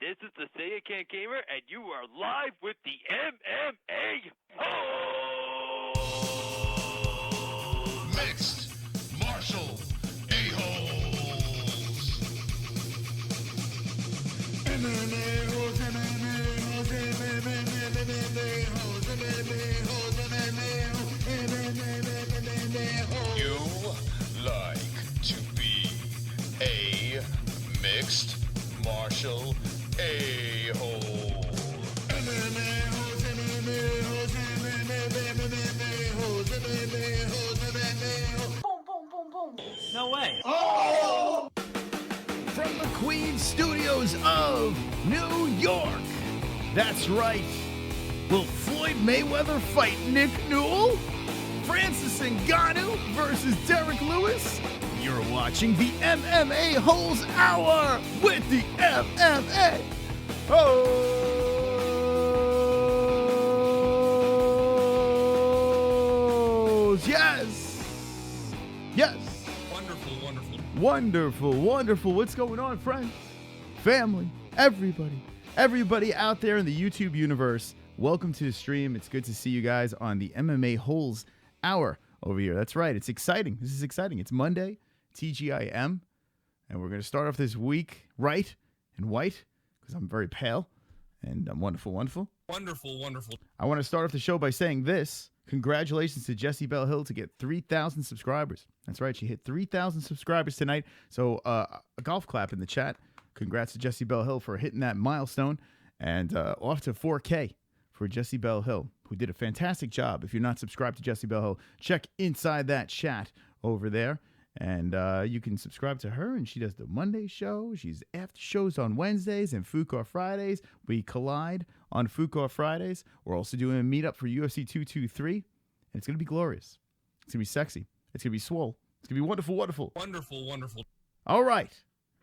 This is the Say It Can't Gamer, and you are live with the MMA-Holes! Mixed martial a-holes. MMA-Holes, MMA-Holes, MMA-Holes, MMA-Holes, MMA-Holes. You like to be a mixed martial a-hole. MMA-Holes, MMA-Holes, MMA-Holes, MMA-Holes, MMA-Holes. Boom, boom, boom, boom. No way. Oh! From the Queen Studios of New York. That's right. Will Floyd Mayweather fight Nick Newell? Francis Ngannou versus Derek Lewis? You're watching the MMA-Holes Hour with the MMA-Holes. Yes. Yes. Wonderful, wonderful. Wonderful, wonderful. What's going on, friends? Family, everybody out there in the YouTube universe. Welcome to the stream. It's good to see you guys on the MMA-Holes Hour over here. That's right. It's exciting. This is exciting. It's Monday, TGIM, and we're going to start off this week right and white because I'm very pale and I'm wonderful, wonderful. Wonderful, wonderful. I want to start off the show by saying this. Congratulations to Jessie Belle Hill to get 3,000 subscribers. That's right. She hit 3,000 subscribers tonight. So a golf clap in the chat. Congrats to Jessie Belle Hill for hitting that milestone. And off to 4K for Jessie Belle Hill, who did a fantastic job. If you're not subscribed to Jessie Belle Hill, check inside that chat over there. And you can subscribe to her, and she does the Monday show. She's after shows on Wednesdays and Fuqar Fridays. We collide on Fuqar Fridays. We're also doing a meetup for UFC 223, and it's going to be glorious. It's going to be sexy. It's going to be swole. It's going to be wonderful, wonderful. Wonderful, wonderful. All right.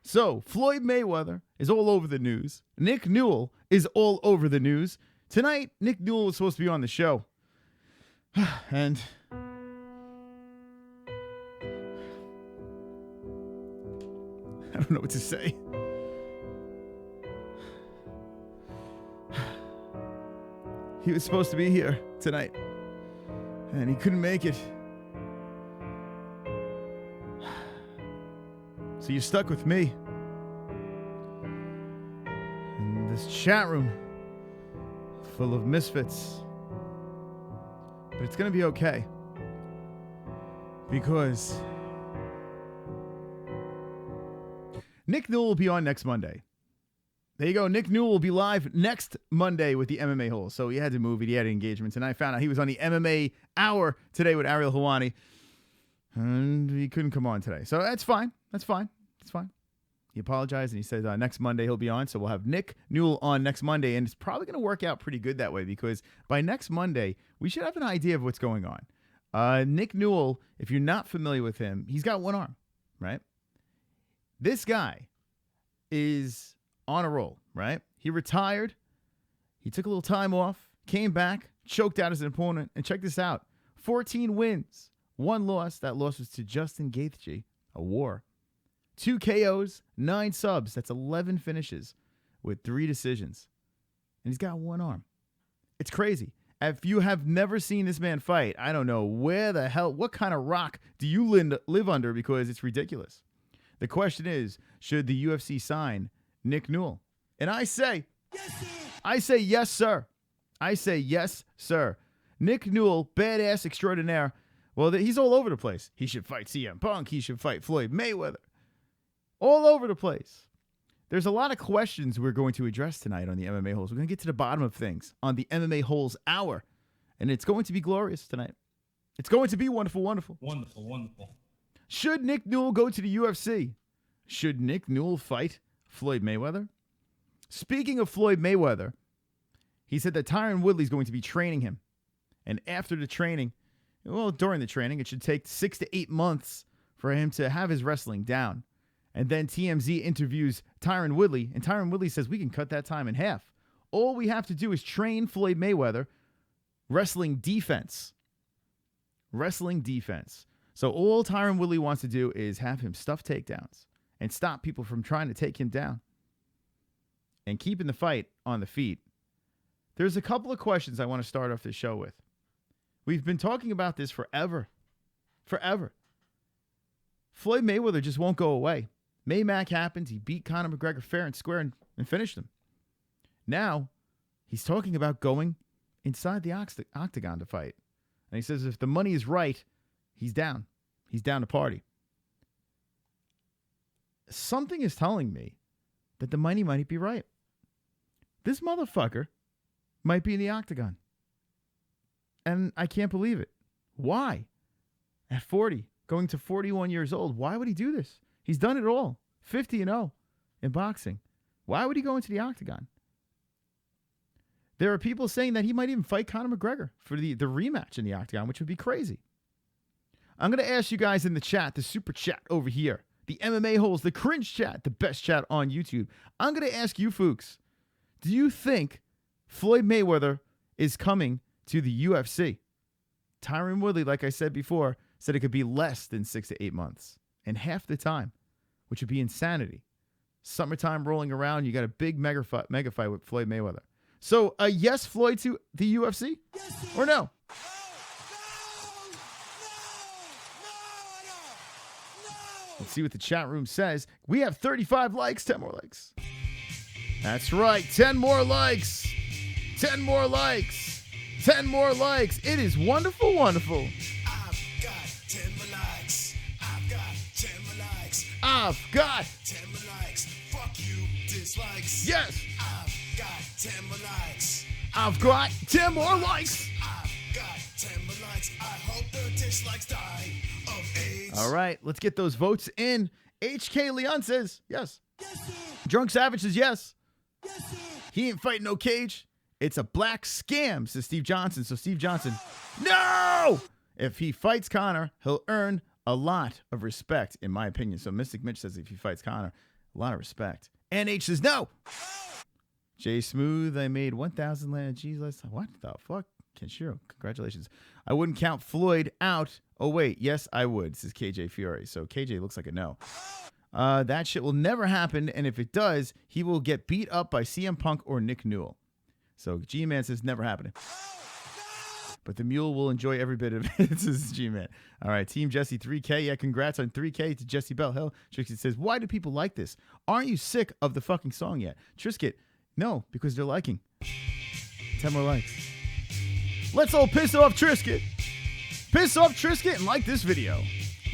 So Floyd Mayweather is all over the news. Nick Newell is all over the news. Tonight, Nick Newell was supposed to be on the show. And I don't know what to say. He was supposed to be here tonight, and he couldn't make it. So you're stuck with me in this chat room full of misfits. But it's going to be okay, because Nick Newell will be on next Monday. There you go. Nick Newell will be live next Monday with the MMA Holes. So he had to move it. He had engagements. And I found out he was on the MMA Hour today with Ariel Helwani. And he couldn't come on today. So that's fine. That's fine. It's fine. He apologized and he said next Monday he'll be on. So we'll have Nick Newell on next Monday. And it's probably going to work out pretty good that way, because by next Monday, we should have an idea of what's going on. Nick Newell, if you're not familiar with him, he's got one arm, right? This guy is on a roll, right? He retired. He took a little time off, came back, choked out his opponent, and check this out. 14 wins, 1 loss. That loss was to Justin Gaethje, a war. 2 KOs, 9 subs. That's 11 finishes with 3 decisions. And he's got one arm. It's crazy. If you have never seen this man fight, I don't know what kind of rock do you live under, because it's ridiculous. The question is, should the UFC sign Nick Newell? And I say yes, sir. I say yes, sir. Nick Newell, badass extraordinaire. Well, he's all over the place. He should fight CM Punk. He should fight Floyd Mayweather. All over the place. There's a lot of questions we're going to address tonight on the MMA Holes. We're going to get to the bottom of things on the MMA Holes Hour. And it's going to be glorious tonight. It's going to be wonderful, wonderful. Wonderful, wonderful. Should Nick Newell go to the UFC? Should Nick Newell fight Floyd Mayweather? Speaking of Floyd Mayweather, he said that Tyron Woodley's going to be training him. And after the training, well, during the training, it should take 6 to 8 months for him to have his wrestling down. And then TMZ interviews Tyron Woodley, and Tyron Woodley says we can cut that time in half. All we have to do is train Floyd Mayweather wrestling defense. Wrestling defense. So all Tyron Woodley wants to do is have him stuff takedowns and stop people from trying to take him down. and keeping the fight on the feet, there's a couple of questions I want to start off this show with. We've been talking about this forever. Forever. Floyd Mayweather just won't go away. Maymac happens. He beat Conor McGregor fair and square and finished him. Now, he's talking about going inside the octagon to fight. And he says if the money is right, he's down. He's down to party. Something is telling me that the money might be right. This motherfucker might be in the octagon. And I can't believe it. Why? At 40, going to 41 years old, why would he do this? He's done it all. 50-0 in boxing. Why would he go into the octagon? There are people saying that he might even fight Conor McGregor for the rematch in the octagon, which would be crazy. I'm going to ask you guys in the chat, the super chat over here, the MMA-Holes, the cringe chat, the best chat on YouTube. I'm going to ask you folks, do you think Floyd Mayweather is coming to the UFC? Tyron Woodley, like I said before, said it could be less than 6 to 8 months. And half the time, which would be insanity. Summertime rolling around, you got a big mega fight with Floyd Mayweather. So, yes, Floyd to the UFC? Yes, or no? Let's see what the chat room says. We have 35 likes, 10 more likes. That's right, 10 more likes. 10 more likes. 10 more likes. It is wonderful, wonderful. I've got 10 more likes. I've got 10 more likes. I've got 10 more likes. Fuck you, dislikes. Yes. I've got 10 more likes. I've got 10 more likes. I've got 10 more likes. I hope the dislikes die of AIDS. All right, let's get those votes in. HK Leon says yes. Drunk Savage says yes. He ain't fighting no cage. It's a black scam, says Steve Johnson. So Steve Johnson, no! If he fights Conor, he'll earn a lot of respect, in my opinion. So Mystic Mitch says if he fights Conor, a lot of respect. NH says no. Jay Smooth, I made 1,000 land. Geez, what the fuck? Kenshiro, congratulations. I wouldn't count Floyd out. Oh, wait. Yes, I would, says KJ Fury. So KJ looks like a no. That shit will never happen. And if it does, he will get beat up by CM Punk or Nick Newell. So G-Man says never happening. But the mule will enjoy every bit of it, says G-Man. All right, Team Jesse 3K. Yeah, congrats on 3K to Jesse Bell. Hell, Trixie says, why do people like this? Aren't you sick of the fucking song yet? Trisket, no, because they're liking. 10 more likes. Let's all piss off Trisket. Piss off Trisket and like this video.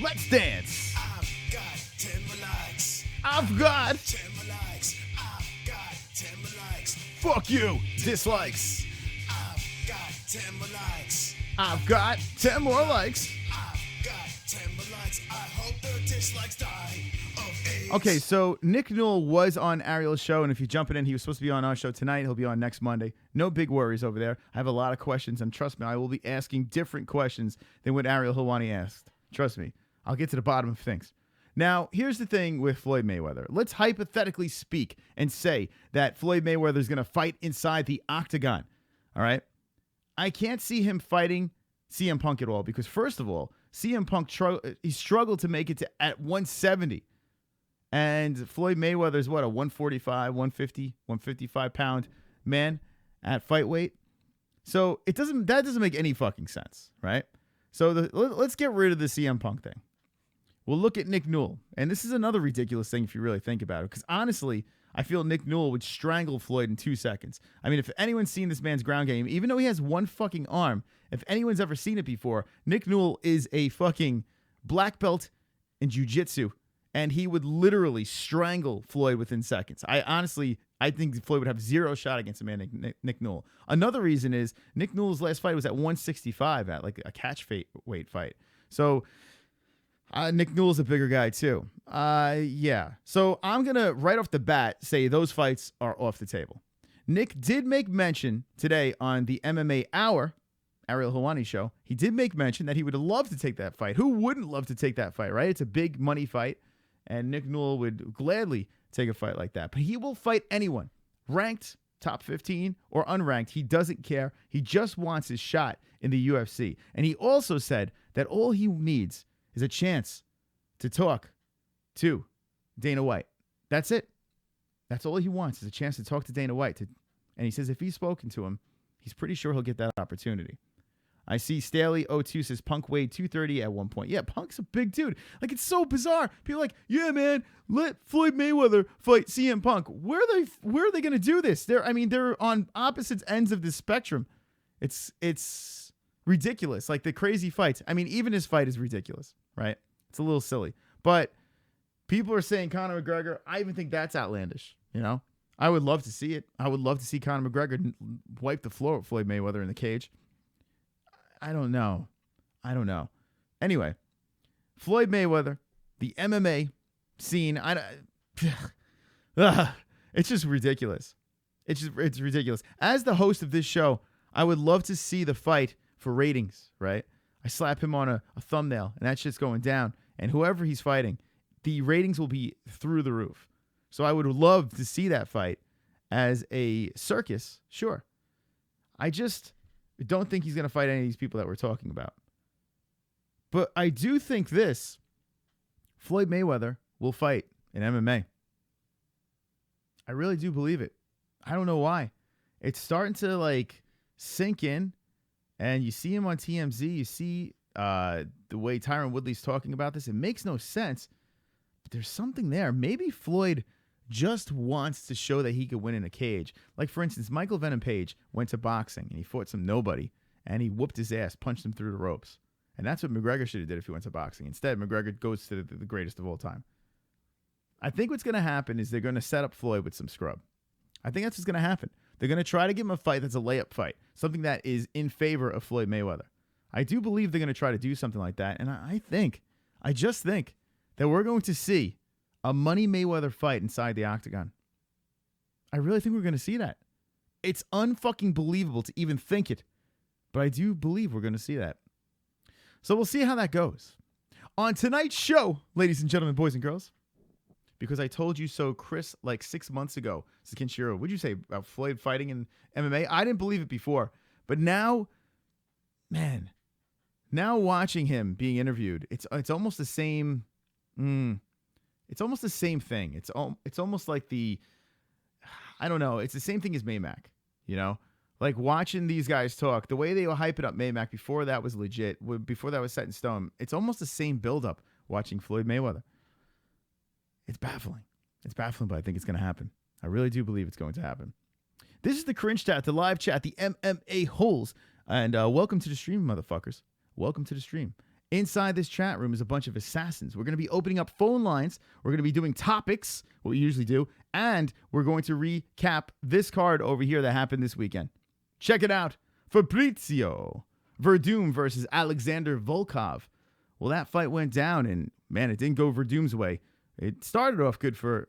Let's dance. I've got 10 more likes. I've got 10 more likes. I've got 10 more likes. fuck you dislikes. I've got 10 more likes. I've got 10 more likes. I've got 10 more likes. I hope the dislikes die of AIDS. Okay, so Nick Newell was on Ariel's show, and if you're jumping in, he was supposed to be on our show tonight. He'll be on next Monday. No big worries over there. I have a lot of questions, and trust me, I will be asking different questions than what Ariel Helwani asked. Trust me. I'll get to the bottom of things. Now, here's the thing with Floyd Mayweather. Let's hypothetically speak and say that Floyd Mayweather is going to fight inside the octagon. All right? I can't see him fighting CM Punk at all because, first of all, CM Punk he struggled to make it to at 170. And Floyd Mayweather is what, a 145, 150, 155 pound man at fight weight. So that doesn't make any fucking sense, right? So let's get rid of the CM Punk thing. We'll look at Nick Newell. And this is another ridiculous thing if you really think about it. Because honestly, I feel Nick Newell would strangle Floyd in 2 seconds. I mean, if anyone's seen this man's ground game, even though he has one fucking arm, if anyone's ever seen it before, Nick Newell is a fucking black belt in jiu-jitsu. And he would literally strangle Floyd within seconds. I think Floyd would have zero shot against a man like Nick Newell. Another reason is Nick Newell's last fight was at 165 at like a catch weight fight. So Nick Newell's a bigger guy too. Yeah. So I'm going to right off the bat say those fights are off the table. Nick did make mention today on the MMA Hour, Ariel Helwani show. He did make mention that he would love to take that fight. Who wouldn't love to take that fight, right? It's a big money fight. And Nick Newell would gladly take a fight like that. But he will fight anyone, ranked, top 15, or unranked. He doesn't care. He just wants his shot in the UFC. And he also said that all he needs is a chance to talk to Dana White. That's it. That's all he wants is a chance to talk to Dana White. And he says if he's spoken to him, he's pretty sure he'll get that opportunity. I see Staley02 says Punk weighed 230 at one point. Yeah, Punk's a big dude. Like, it's so bizarre. People are like, yeah, man, let Floyd Mayweather fight CM Punk. Where are they going to do this? They're on opposite ends of the spectrum. It's ridiculous. Like, the crazy fights. I mean, even his fight is ridiculous, right? It's a little silly. But people are saying Conor McGregor. I even think that's outlandish, you know? I would love to see it. I would love to see Conor McGregor wipe the floor with Floyd Mayweather in the cage. I don't know. Anyway, Floyd Mayweather, the MMA scene. It's just ridiculous. It's ridiculous. As the host of this show, I would love to see the fight for ratings, right? I slap him on a thumbnail, and that shit's going down. And whoever he's fighting, the ratings will be through the roof. So I would love to see that fight as a circus, sure. I just don't think he's going to fight any of these people that we're talking about. But I do think this, Floyd Mayweather will fight in MMA. I really do believe it. I don't know why. It's starting to like sink in, and you see him on TMZ. You see the way Tyron Woodley's talking about this. It makes no sense, but there's something there. Maybe Floyd just wants to show that he could win in a cage. Like, for instance, Michael Venom Page went to boxing, and he fought some nobody, and he whooped his ass, punched him through the ropes. And that's what McGregor should have did if he went to boxing. Instead, McGregor goes to the greatest of all time. I think what's going to happen is they're going to set up Floyd with some scrub. I think that's what's going to happen. They're going to try to give him a fight that's a layup fight, something that is in favor of Floyd Mayweather. I do believe they're going to try to do something like that, and I just think that we're going to see a Money Mayweather fight inside the octagon. I really think we're going to see that. It's unfucking believable to even think it, but I do believe we're going to see that. So we'll see how that goes. On tonight's show, ladies and gentlemen, boys and girls, because I told you so, Chris, like 6 months ago, this is Kenshiro, what'd you say about Floyd fighting in MMA? I didn't believe it before, but now, man, now watching him being interviewed, it's almost the same. It's almost the same thing. It's almost like I don't know. It's the same thing as Maymac, you know? Like watching these guys talk, the way they were hyping up Maymac before that was legit, before that was set in stone. It's almost the same buildup watching Floyd Mayweather. It's baffling. It's baffling, but I think it's going to happen. I really do believe it's going to happen. This is the Cringe Chat, the live chat, the MMA-Holes. And welcome to the stream, motherfuckers. Welcome to the stream. Inside this chat room is a bunch of assassins. We're going to be opening up phone lines. We're going to be doing topics, what we usually do. And we're going to recap this card over here that happened this weekend. Check it out. Fabrizio Verdum versus Alexander Volkov. Well, that fight went down, and, man, it didn't go Verdum's way. It started off good for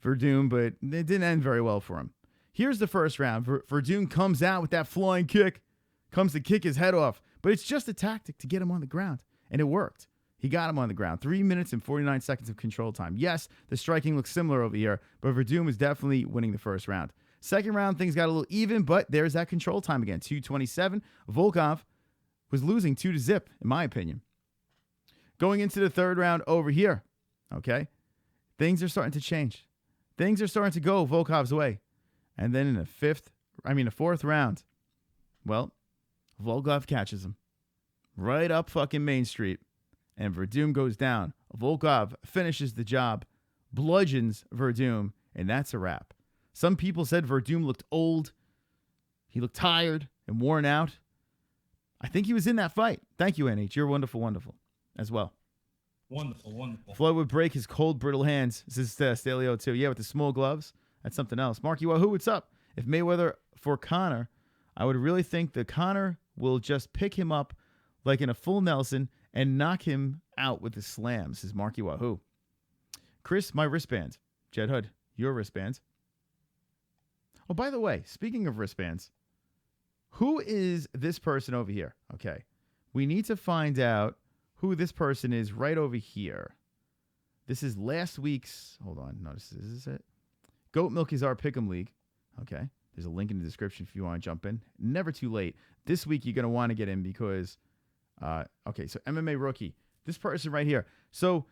Verdum, but it didn't end very well for him. Here's the first round. Verdum comes out with that flying kick, comes to kick his head off. But it's just a tactic to get him on the ground. And it worked. He got him on the ground. 3 minutes and 49 seconds of control time. Yes, the striking looks similar over here, but Verdum was definitely winning the first round. Second round, things got a little even, but there's that control time again. 2:27. Volkov was losing 2-0, in my opinion. Going into the third round over here, okay, things are starting to change. Things are starting to go Volkov's way. And then in the fourth round, well, Volkov catches him right up fucking Main Street, and Verdum goes down. Volkov finishes the job, bludgeons Verdum, and that's a wrap. Some people said Verdum looked old. He looked tired and worn out. I think he was in that fight. Thank you, NH. You're wonderful, wonderful as well. Wonderful, wonderful. Floyd would break his cold, brittle hands. This is Staley too. Yeah, with the small gloves. That's something else. Marky Wahoo, what's up? If Mayweather for Conor, I would really think that Conor will just pick him up like in a full Nelson and knock him out with a slam. This is Marky Wahoo. Chris, my wristband. Jed Hood, your wristband. Oh, by the way, speaking of wristbands, who is this person over here? Okay. We need to find out who this person is right over here. This is last week's. Hold on. No, this is it. Goat Milk is our Pick'em League. Okay. There's a link in the description if you want to jump in. Never too late. This week, you're going to want to get in because, okay, so MMA Rookie. This person right here. So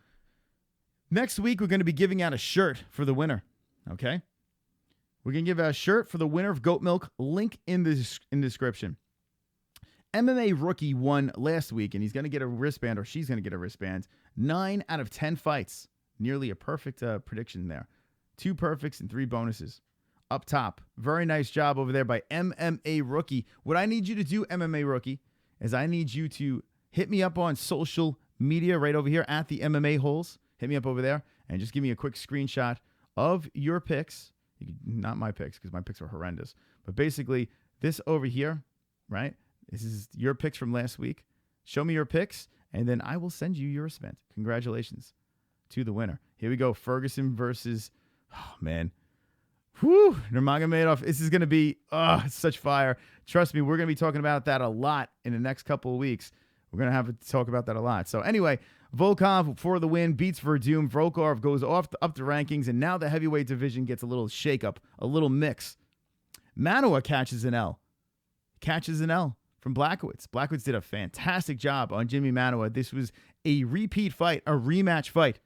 next week, we're going to be giving out a shirt for the winner. Okay? We can give a shirt for the winner of Goat Milk. Link in the description. MMA Rookie won last week, and he's going to get a wristband, or she's going to get a wristband. 9 out of 10 fights. Nearly a perfect prediction there. 2 perfects and 3 bonuses. Up top. Very nice job over there by MMA Rookie. What I need you to do, MMA Rookie, is I need you to hit me up on social media right over here at the MMA-Holes. Hit me up over there and just give me a quick screenshot of your picks. Not my picks, because my picks are horrendous. But basically, this over here, right? This is your picks from last week. Show me your picks, and then I will send you your wristband. Congratulations to the winner. Here we go. Ferguson versus, oh, man. Whew. Nurmagomedov. This is going to be such fire. Trust me, we're going to be talking about that a lot in the next couple of weeks. We're going to have to talk about that a lot. So anyway, Volkov for the win, beats Verdum. Volkov goes up the rankings, and now the heavyweight division gets a little shakeup, a little mix. Manoa catches an L. Catches an L from Blachowicz. Blachowicz did a fantastic job on Jimmy Manoa. This was a repeat fight, a rematch fight.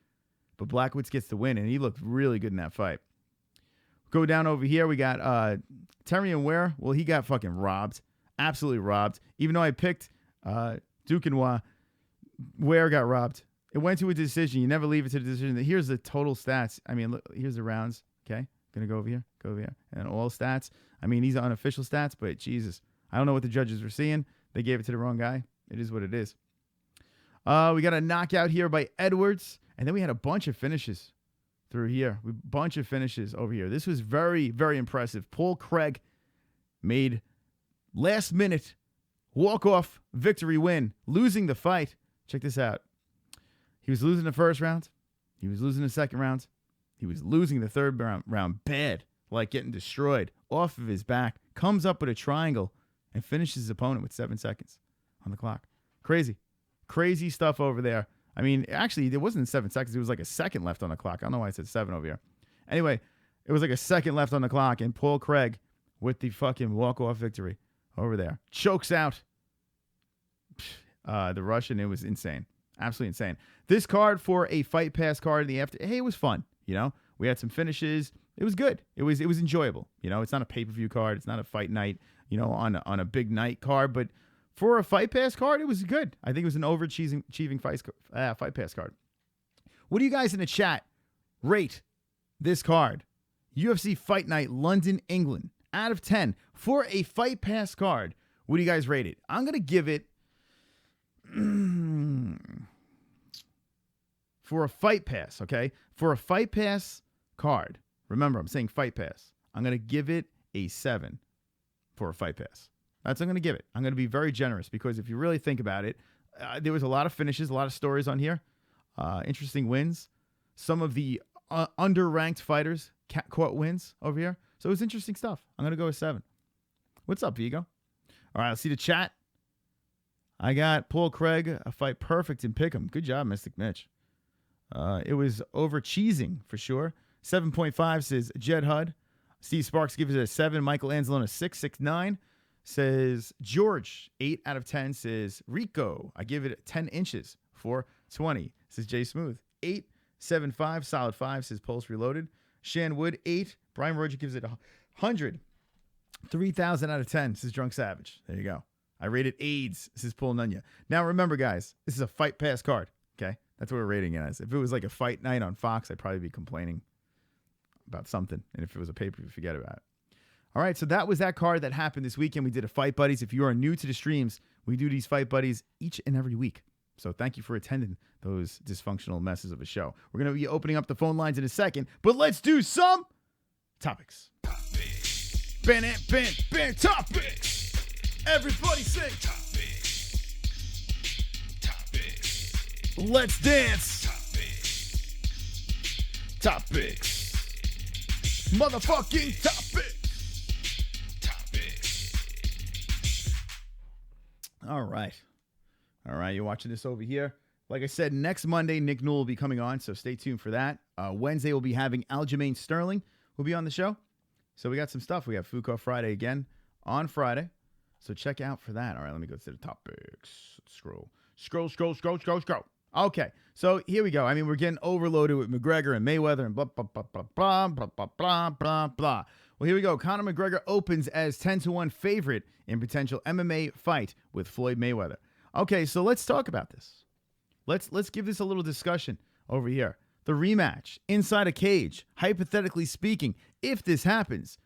But Blachowicz gets the win, and he looked really good in that fight. Go down over here. We got Tyrion Ware. Well, he got fucking robbed. Absolutely robbed. Even though I picked Duquesnoy, Ware got robbed. It went to a decision. You never leave it to the decision. Here's the total stats. I mean, look, here's the rounds. Okay? Going to go over here. Go over here. And all stats. I mean, these are unofficial stats, but Jesus. I don't know what the judges were seeing. They gave it to the wrong guy. It is what it is. We got a knockout here by Edwards. And then we had a bunch of finishes through here. A bunch of finishes over here. This was very, very impressive. Paul Craig made last minute walk-off victory win, losing the fight. Check this out. He was losing the first round. He was losing the second round. He was losing the third round bad, like getting destroyed off of his back. Comes up with a triangle and finishes his opponent with 7 seconds on the clock. Crazy. Crazy stuff over there. I mean, actually, it wasn't 7 seconds. It was like a second left on the clock. I don't know why I said 7 over here. Anyway, it was like a second left on the clock, and Paul Craig with the fucking walk-off victory over there. Chokes out the Russian. It was insane. Absolutely insane. This card for a Fight Pass card in the after, hey, it was fun. You know, we had some finishes. It was good. It was enjoyable. You know, it's not a pay-per-view card. It's not a fight night, you know, on a big night card, but for a Fight Pass card, it was good. I think it was an overachieving Fight Pass card. What do you guys in the chat rate this card? UFC Fight Night, London, England. Out of 10 for a Fight Pass card. What do you guys rate it? I'm going to give it for a Fight Pass, okay? For a Fight Pass card. Remember, I'm saying Fight Pass. I'm going to give it a 7 for a Fight Pass. That's what I'm going to give it. I'm going to be very generous because if you really think about it, there was a lot of finishes, a lot of stories on here. Interesting wins. Some of the underranked fighters caught wins over here. So it was interesting stuff. I'm going to go with 7. What's up, Vigo? All right, let's see the chat. I got Paul Craig, a fight perfect in Pick'em. Good job, Mystic Mitch. It was over cheesing for sure. 7.5 says Jed Hud. Steve Sparks gives it a 7. Michael Anzalone a 6.69. Says George, 8 out of 10. Says Rico, I give it 10 inches for 20. Says Jay Smooth, 8.75. Solid 5. Says Pulse Reloaded. Shan Wood, 8. Brian Roger gives it 100. 3,000 out of 10. Says Drunk Savage. There you go. I rated AIDS. Says Paul Nunya. Now remember, guys, this is a Fight Pass card. Okay, that's what we're rating it as. If it was like a fight night on Fox, I'd probably be complaining about something. And if it was a pay-per-view, forget about it. All right, so that was that card that happened this weekend. We did a Fight Buddies. If you are new to the streams, we do these Fight Buddies each and every week. So thank you for attending those dysfunctional messes of a show. We're going to be opening up the phone lines in a second, but let's do some topics. Ben, topics. Everybody sing. Topics. Let's dance. Topics. Motherfucking topics. All right. You're watching this over here. Like I said, next Monday, Nick Newell will be coming on, so stay tuned for that. Wednesday, we'll be having Aljamain Sterling will be on the show. So we got some stuff. We have Food Court Friday again on Friday. So check out for that. All right, let me go to the topics. Scroll. Okay, so here we go. I mean, we're getting overloaded with McGregor and Mayweather and blah, blah, blah, blah, blah, blah, blah, blah, blah, blah. Well, here we go. Conor McGregor opens as 10-1 favorite in potential MMA fight with Floyd Mayweather. Okay, so let's talk about this. Let's give this a little discussion over here. The rematch, inside a cage, hypothetically speaking, if this happens,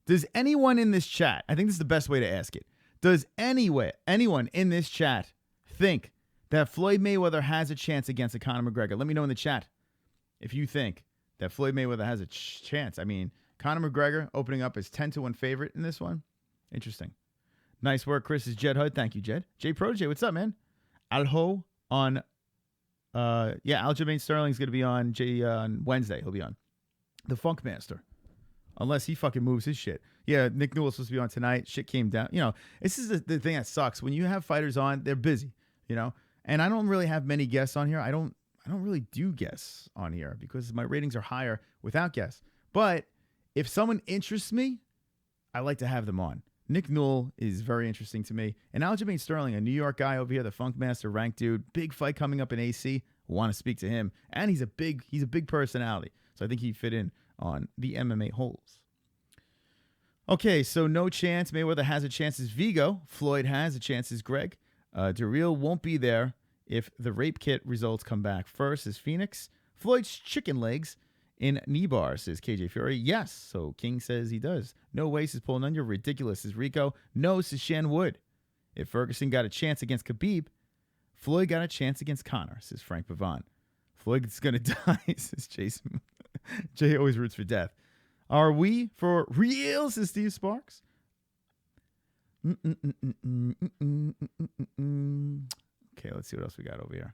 does anyone in this chat, I think this is the best way to ask it, does anyone in this chat think that Floyd Mayweather has a chance against a Conor McGregor? Let me know in the chat if you think that Floyd Mayweather has a chance. I mean, Conor McGregor opening up as 10-1 favorite in this one. Interesting. Nice work, Chris. Is Jed Hood. Thank you, Jed. Jay Protege, what's up, man? Alho on, Aljamain Sterling's going to be on Wednesday. He'll be on. The Funk Master. Unless he fucking moves his shit. Yeah, Nick Newell's supposed to be on tonight. Shit came down. You know, this is the thing that sucks. When you have fighters on, they're busy, you know? And I don't really have many guests on here. I don't really do guests on here because my ratings are higher without guests. But if someone interests me, I like to have them on. Nick Newell is very interesting to me. And Aljamain Sterling, a New York guy over here, the Funk Master ranked dude. Big fight coming up in AC. Want to speak to him. And he's a big personality. So I think he'd fit in on the MMA-Holes. Okay, so no chance. Mayweather has a chance as Vigo. Floyd has a chance as Greg. Durrell won't be there if the rape kit results come back. First is Phoenix. Floyd's chicken legs in knee bar, says KJ Fury. Yes, so King says he does. No way, says Paul Nunn. You're ridiculous, says Rico. No, says Shan Wood. If Ferguson got a chance against Khabib, Floyd got a chance against Conor, says Frank Pavon. Floyd's going to die, says Jason. Jay always roots for death. Are we for real, says Steve Sparks? Okay, let's see what else we got over here.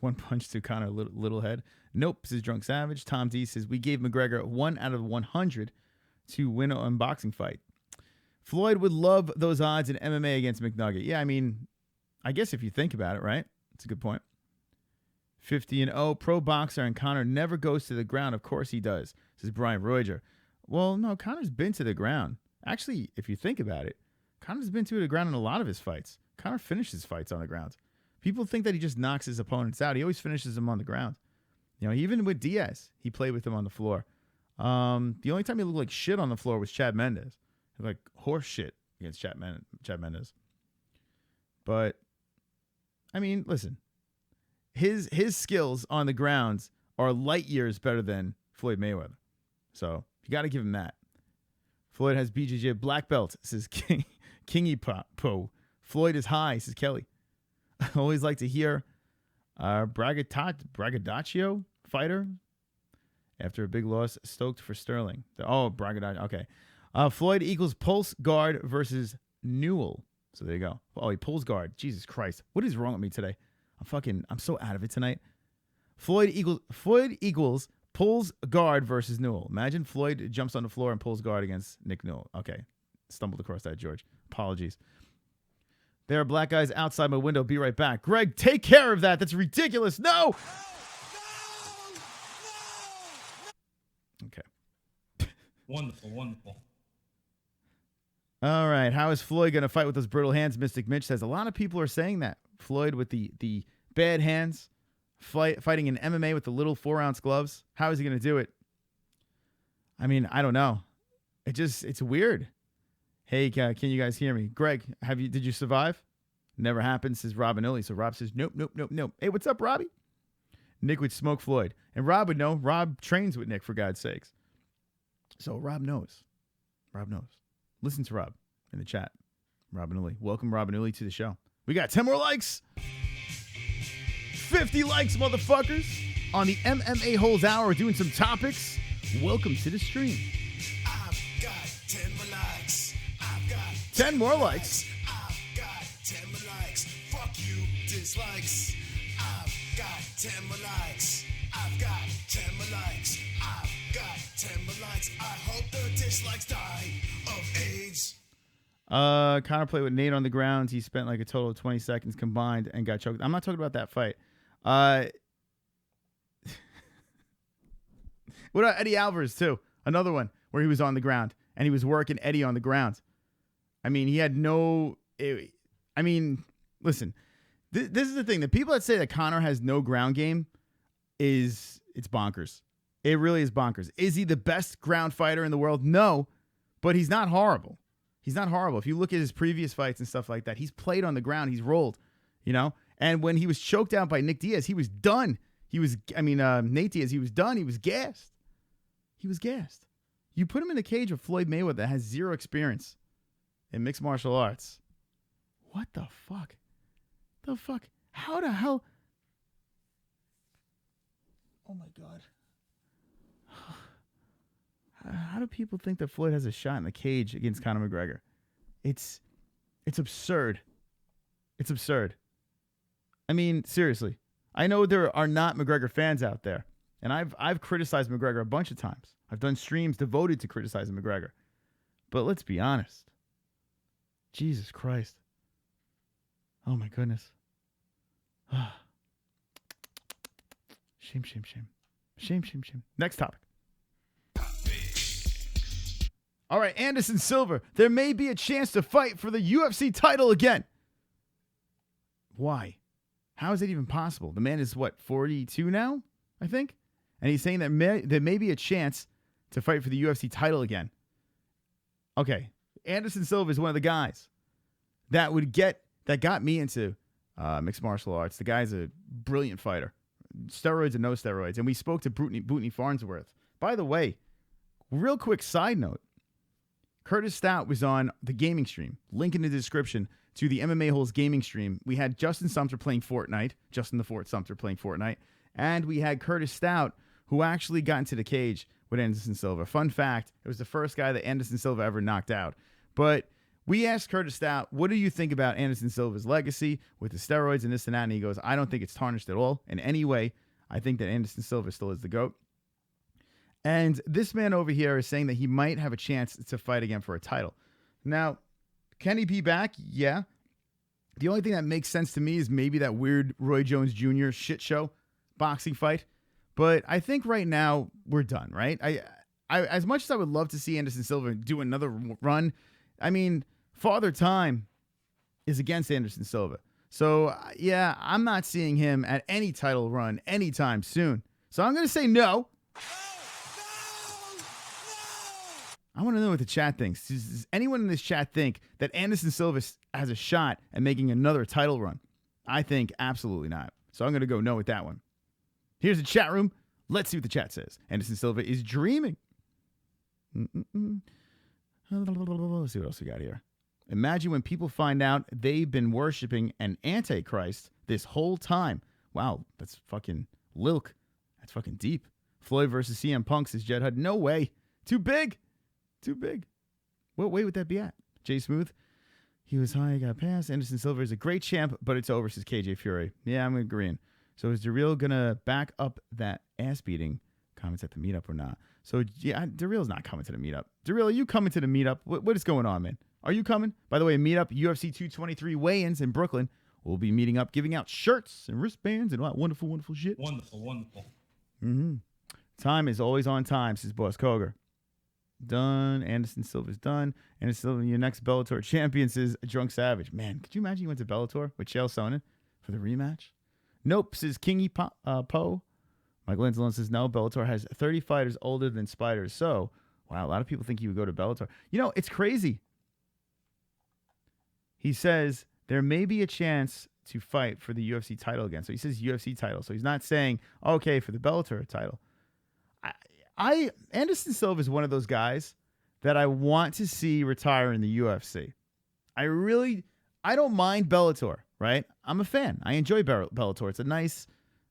One punch to Conor Littlehead. Nope, says Drunk Savage. Tom D says, we gave McGregor 1 out of 100 to win an unboxing fight. Floyd would love those odds in MMA against McNugget. Yeah, I mean, I guess if you think about it, right? That's a good point. 50-0, pro boxer, and Conor never goes to the ground. Of course he does, says Brian Roger. Well, no, Conor's been to the ground. Actually, if you think about it, Conor's been to the ground in a lot of his fights. Conor finishes fights on the ground. People think that he just knocks his opponents out. He always finishes them on the ground. You know, even with Diaz, he played with him on the floor. The only time he looked like shit on the floor was Chad Mendes. Like horse shit against Chad Mendes. But, I mean, listen. His skills on the grounds are light years better than Floyd Mayweather. So you got to give him that. Floyd has BJJ black belt, says Kingy Po. Floyd is high, says Kelly. I always like to hear Braggadaccio fighter after a big loss, stoked for Sterling. Braggadaccio. Okay. Floyd equals Pulse Guard versus Newell. So there you go. Oh, he pulls guard. Jesus Christ. What is wrong with me today? I'm so out of it tonight. Floyd equals pulls guard versus Newell. Imagine Floyd jumps on the floor and pulls guard against Nick Newell. Okay. Stumbled across that, George. Apologies. There are black guys outside my window. Be right back. Greg, take care of that. That's ridiculous. No! Okay. Wonderful, wonderful. All right. How is Floyd going to fight with those brittle hands? Mystic Mitch says a lot of people are saying that. Floyd with the bad hands, fighting in MMA with the little 4-ounce gloves. How is he going to do it? I mean, I don't know. It's weird. Hey, can you guys hear me? Greg, did you survive? Never happened, says Robin Illy. So Rob says, nope. Hey, what's up, Robbie? Nick would smoke Floyd. And Rob would know. Rob trains with Nick, for God's sakes. So Rob knows. Listen to Rob in the chat. Robin Illy. Welcome, Robin Illy, to the show. We got 10 more likes. 50 likes, motherfuckers. On the MMA-Holes Hour, we're doing some topics. Welcome to the stream. I've got 10 more likes. I've got 10 more likes. I've got 10 more likes. Fuck you, dislikes. I've got 10 more likes. I've got 10 more likes. I've got 10 more likes. I hope the dislikes die of AIDS. Conor played with Nate on the ground. He spent like a total of 20 seconds combined and got choked. I'm not talking about that fight. What about Eddie Alvarez, too? Another one where he was on the ground and he was working Eddie on the ground. I mean, he had no... I mean, listen, This is the thing. The people that say that Conor has no ground game it's bonkers. It really is bonkers. Is he the best ground fighter in the world? No, but he's not horrible. He's not horrible. If you look at his previous fights and stuff like that, he's played on the ground. He's rolled, you know? And when he was choked out by Nick Diaz, he was done. Nate Diaz, he was done. He was gassed. He was gassed. You put him in a cage with Floyd Mayweather that has zero experience in mixed martial arts. What the fuck? The fuck? How the hell? Oh my God. How do people think that Floyd has a shot in the cage against Conor McGregor? It's absurd. It's absurd. I mean, seriously. I know there are not McGregor fans out there, and I've criticized McGregor a bunch of times. I've done streams devoted to criticizing McGregor. But let's be honest. Jesus Christ. Oh my goodness. Shame, shame, shame. Shame, shame, shame. Next topic. All right, Anderson Silva. There may be a chance to fight for the UFC title again. Why? How is it even possible? The man is, 42 now, I think? And he's saying that there may be a chance to fight for the UFC title again. Okay, Anderson Silva is one of the guys that got me into mixed martial arts. The guy's a brilliant fighter. Steroids and no steroids. And we spoke to Bootney Farnsworth. By the way, real quick side note, Curtis Stout was on the gaming stream. Link in the description to the MMA-Holes gaming stream. We had Justin Sumter playing Fortnite. Justin the Fort Sumter playing Fortnite. And we had Curtis Stout, who actually got into the cage with Anderson Silva. Fun fact, it was the first guy that Anderson Silva ever knocked out. But we asked Curtis Stout, what do you think about Anderson Silva's legacy with the steroids and this and that? And he goes, I don't think it's tarnished at all in any way. I think that Anderson Silva still is the GOAT. And this man over here is saying that he might have a chance to fight again for a title. Now, can he be back? Yeah. The only thing that makes sense to me is maybe that weird Roy Jones Jr. shit show boxing fight. But I think right now we're done, right? I as much as I would love to see Anderson Silva do another run, I mean, Father Time is against Anderson Silva. So, yeah, I'm not seeing him at any title run anytime soon. So I'm going to say no. I want to know what the chat thinks. Does anyone in this chat think that Anderson Silva has a shot at making another title run? I think absolutely not. So I'm going to go no with that one. Here's the chat room. Let's see what the chat says. Anderson Silva is dreaming. Let's see what else we got here. Imagine when people find out they've been worshiping an antichrist this whole time. Wow, that's fucking Lilk. That's fucking deep. Floyd versus CM Punk, says Jed Hud. No way. Too big. Too big. What weight would that be at? Jay Smooth. He was high, got passed. Anderson Silva is a great champ, but it's over, says KJ Fury. Yeah, I'm agreeing. So is DeReal going to back up that ass beating? Comments at the meetup or not? So, yeah, DeReal's not coming to the meetup. DeReal, are you coming to the meetup? What is going on, man? Are you coming? By the way, meetup, UFC 223 weigh-ins in Brooklyn. We'll be meeting up, giving out shirts and wristbands and all that wonderful, wonderful shit. Wonderful, wonderful. Mm-hmm. Time is always on time, says Boss Koger. Done. Anderson Silva's done. Anderson Silva, your next Bellator champion, says Drunk Savage. Man, could you imagine you went to Bellator with Chael Sonnen for the rematch? Nope, says Kingy Poe. Michael Anzalone says no. Bellator has 30 fighters older than Spiders. So, wow, a lot of people think he would go to Bellator. You know, it's crazy. He says there may be a chance to fight for the UFC title again. So he says UFC title. So he's not saying, okay, for the Bellator title. Anderson Silva is one of those guys that I want to see retire in the UFC. I don't mind Bellator, right? I'm a fan. I enjoy Bellator. It's a nice,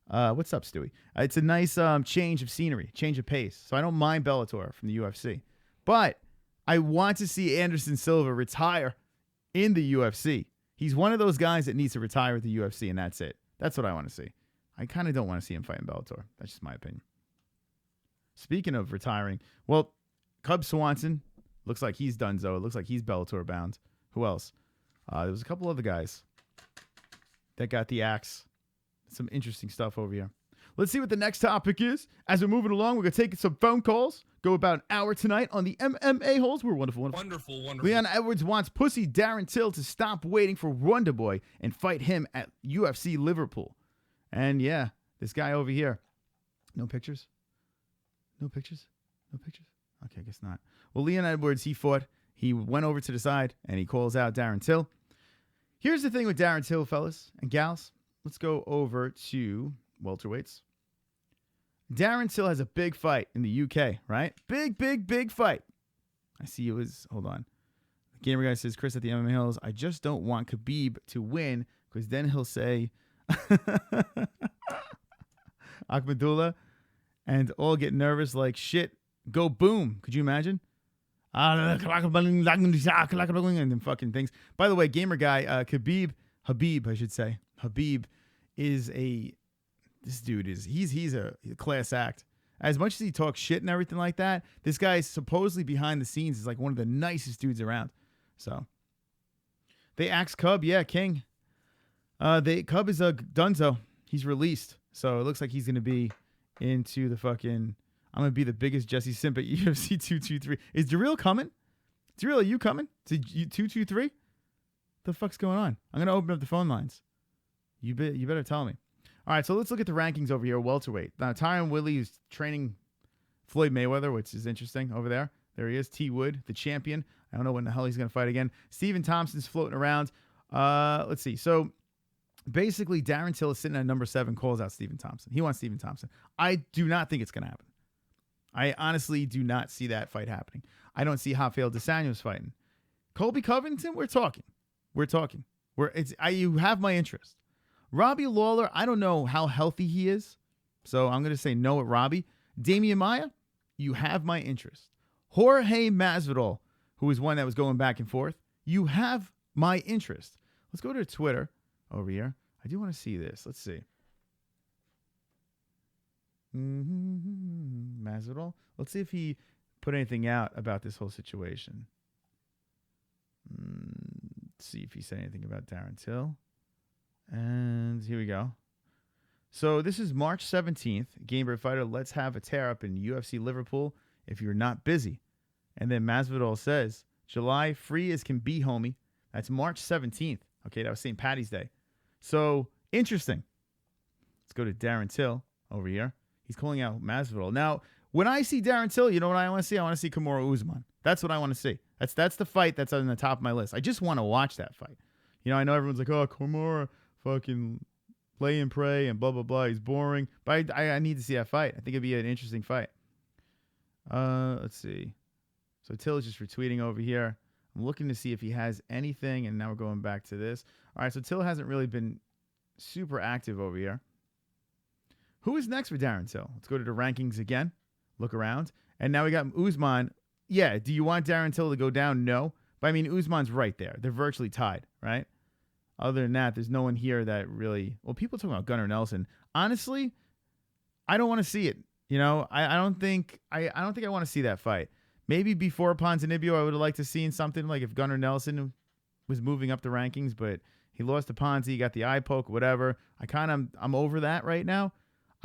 what's up, Stewie? It's a nice change of scenery, change of pace. So I don't mind Bellator from the UFC. But I want to see Anderson Silva retire in the UFC. He's one of those guys that needs to retire at the UFC, and that's it. That's what I want to see. I kind of don't want to see him fight in Bellator. That's just my opinion. Speaking of retiring, well, Cub Swanson looks like he's done, so it looks like he's Bellator bound. Who else? There was a couple other guys that got the axe. Some interesting stuff over here. Let's see what the next topic is. As we're moving along, we're going to take some phone calls. Go about an hour tonight on the MMA-Holes. We're wonderful. Wonderful. Leon Edwards wants pussy Darren Till to stop waiting for RONDA Boy and fight him at UFC Liverpool. And yeah, this guy over here. No pictures? No pictures? No pictures? Okay, I guess not. Well, Leon Edwards, he fought. He went over to the side, and he calls out Darren Till. Here's the thing with Darren Till, fellas and gals. Let's go over to welterweights. Darren Till has a big fight in the UK, right? Big fight. I see it was, hold on. The gamer guy says, Chris at the MMA-Holes, I just don't want Khabib to win because then he'll say Akhmadullah and all get nervous like shit. Go boom. Could you imagine? And then fucking things. By the way, gamer guy, Habib, I should say. Habib is this dude is, he's a class act. As much as he talks shit and everything like that, this guy is supposedly behind the scenes is like one of the nicest dudes around. So they axed Cub, yeah, King. Cub is a dunzo. He's released. So it looks like he's gonna be into the fucking, I'm going to be the biggest Jessie simp at UFC 223. Is Darrell coming? Darrell, are you coming to 223? The fuck's going on? I'm going to open up the phone lines. You better tell me. All right, so let's look at the rankings over here, welterweight. Now, Tyron Woodley is training Floyd Mayweather, which is interesting over there. There he is, T. Wood, the champion. I don't know when the hell he's going to fight again. Stephen Thompson's floating around. Let's see. So, basically, Darren Till is sitting at number 7, calls out Stephen Thompson. He wants Stephen Thompson. I do not think it's going to happen. I honestly do not see that fight happening. I don't see Rafael dos Anjos fighting. Colby Covington, we're talking. You have my interest. Robbie Lawler, I don't know how healthy he is, so I'm going to say no at Robbie. Damian Maia, you have my interest. Jorge Masvidal, who is one that was going back and forth, you have my interest. Let's go to Twitter over here. I do want to see this. Let's see. Masvidal. Let's see if he put anything out about this whole situation. Let's see if he said anything about Darren Till. And here we go. So this is March 17th. Gamebird Fighter, let's have a tear up in UFC Liverpool if you're not busy. And then Masvidal says, July free as can be, homie. That's March 17th. Okay, that was St. Patty's Day. So interesting. Let's go to Darren Till over here. He's calling out Masvidal. Now, when I see Darren Till, you know what I want to see? I want to see Kamaru Usman. That's what I want to see. That's the fight that's on the top of my list. I just want to watch that fight. You know, I know everyone's like, oh, Kamaru fucking play and pray and blah, blah, blah. He's boring. But I need to see that fight. I think it'd be an interesting fight. Let's see. So Till is just retweeting over here. I'm looking to see if he has anything, and now we're going back to this. All right, so Till hasn't really been super active over here. Who is next for Darren Till? Let's go to the rankings again. Look around. And now we got Usman. Yeah, do you want Darren Till to go down? No. But I mean, Usman's right there. They're virtually tied, right? Other than that, there's no one here that really... Well, people talking about Gunnar Nelson. Honestly, I don't want to see it. You know, I don't think I want to see that fight. Maybe before Ponzinibbio, I would have liked to see something like if Gunnar Nelson was moving up the rankings, but he lost to Ponzi, got the eye poke, whatever. I'm over that right now.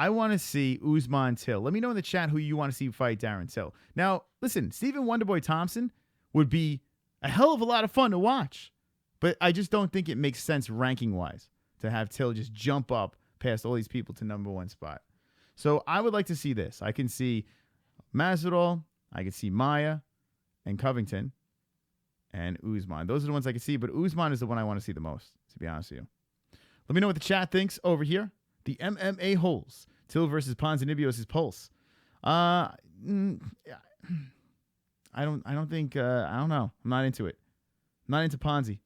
I want to see Usman Till. Let me know in the chat who you want to see fight Darren Till. Now, listen, Stephen Wonderboy Thompson would be a hell of a lot of fun to watch, but I just don't think it makes sense ranking-wise to have Till just jump up past all these people to number 1 spot. So I would like to see this. I can see Masvidal, I can see Maia, and Covington, and Usman. Those are the ones I can see, but Usman is the one I want to see the most, to be honest with you. Let me know what the chat thinks over here. The MMA-Holes. Till versus Ponzinibbio is his pulse. I don't know. I'm not into it. I'm not into Ponzi.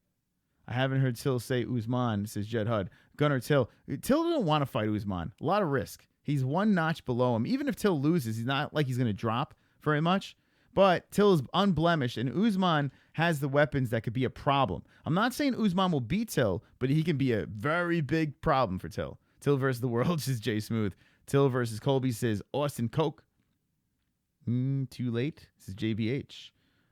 I haven't heard Till say Usman, says Jed Hud. Gunnar Till. Till doesn't want to fight Usman. A lot of risk. He's one notch below him. Even if Till loses, he's not like he's going to drop very much. But Till is unblemished, and Usman has the weapons that could be a problem. I'm not saying Usman will beat Till, but he can be a very big problem for Till. Till versus the world, says Jay Smooth. Till versus Colby, says Austin Coke. Too late, says JBH.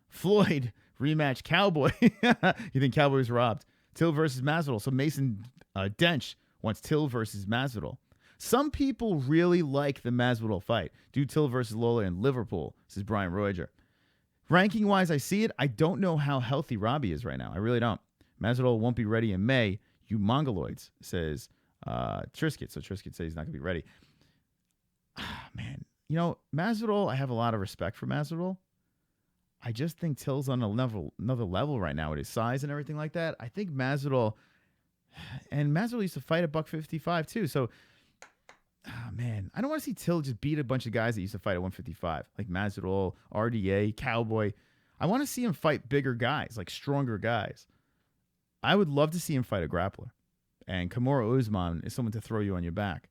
Floyd, rematch Cowboy. You think Cowboy was robbed? Till versus Masvidal. So Mason Dench wants Till versus Masvidal. Some people really like the Masvidal fight. Do Till versus Lawler in Liverpool, says Brian Roger. Ranking-wise, I see it. I don't know how healthy Robbie is right now. I really don't. Masvidal won't be ready in May. You Mongoloids, says Trisket. So Trisket says he's not going to be ready. Man, you know, Masvidal, I have a lot of respect for Masvidal. I just think Till's on another level right now with his size and everything like that. I think Masvidal, and Masvidal used to fight at $155 too. So, man, I don't want to see Till just beat a bunch of guys that used to fight at 155, like Masvidal, RDA, Cowboy. I want to see him fight bigger guys, like stronger guys. I would love to see him fight a grappler. And Kamaru Usman is someone to throw you on your back.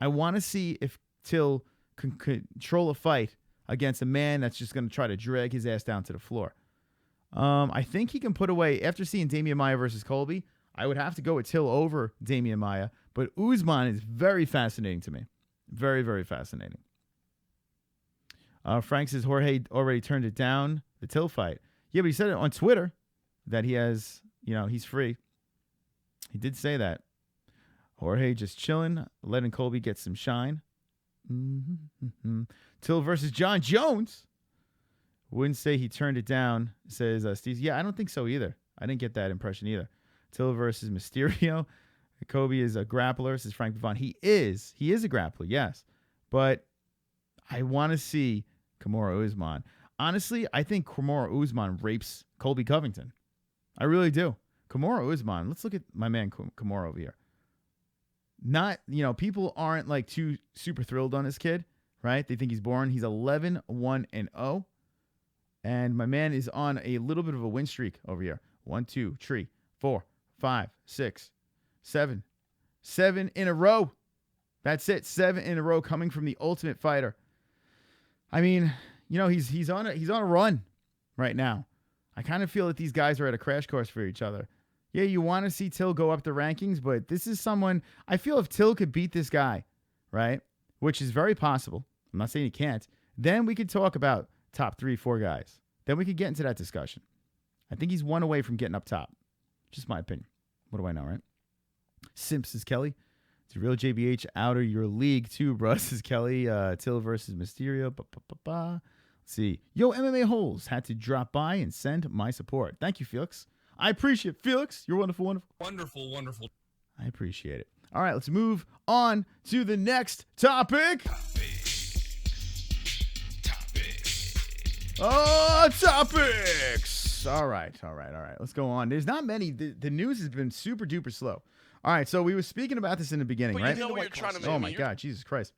I want to see if Till can control a fight against a man that's just going to try to drag his ass down to the floor. I think he can put away, after seeing Damian Maia versus Colby, I would have to go with Till over Damian Maia, but Usman is very fascinating to me. Very, very fascinating. Frank says Jorge already turned it down, the Till fight. Yeah, but he said it on Twitter that he has, he's free. He did say that. Jorge just chilling, letting Colby get some shine. Till versus John Jones. Wouldn't say he turned it down, says Steve. Yeah, I don't think so either. I didn't get that impression either. Till versus Mysterio. Kobe is a grappler, says Frank Devon. He is a grappler, yes. But I want to see Kamaru Usman. Honestly, I think Kamaru Usman rapes Colby Covington. I really do. Kamaru Usman, let's look at my man Kamaru over here. Not, people aren't like too super thrilled on this kid, right? They think he's boring. He's 11-1-0. And my man is on a little bit of a win streak over here. 1, 2, 3, 4, 5, 6, 7. 7 in a row. That's it. 7 in a row coming from the Ultimate Fighter. I mean, he's on a run right now. I kind of feel that these guys are at a crash course for each other. Yeah, you want to see Till go up the rankings, but this is someone, I feel if Till could beat this guy, right, which is very possible. I'm not saying he can't. Then we could talk about top 3, 4 guys. Then we could get into that discussion. I think he's one away from getting up top. Just my opinion. What do I know, right? Simps is Kelly. It's a real JBH out of your league too, bro. This is Kelly. Till versus Mysterio. Let's see. Yo, MMA-Holes had to drop by and send my support. Thank you, Felix. I appreciate it. Felix, you're wonderful, wonderful. Wonderful, wonderful. I appreciate it. All right, let's move on to the next topic. Topics. All right. Let's go on. There's not many. The news has been super duper slow. All right, so we were speaking about this in the beginning, right? You know what you're trying to make. Oh my God, Jesus Christ.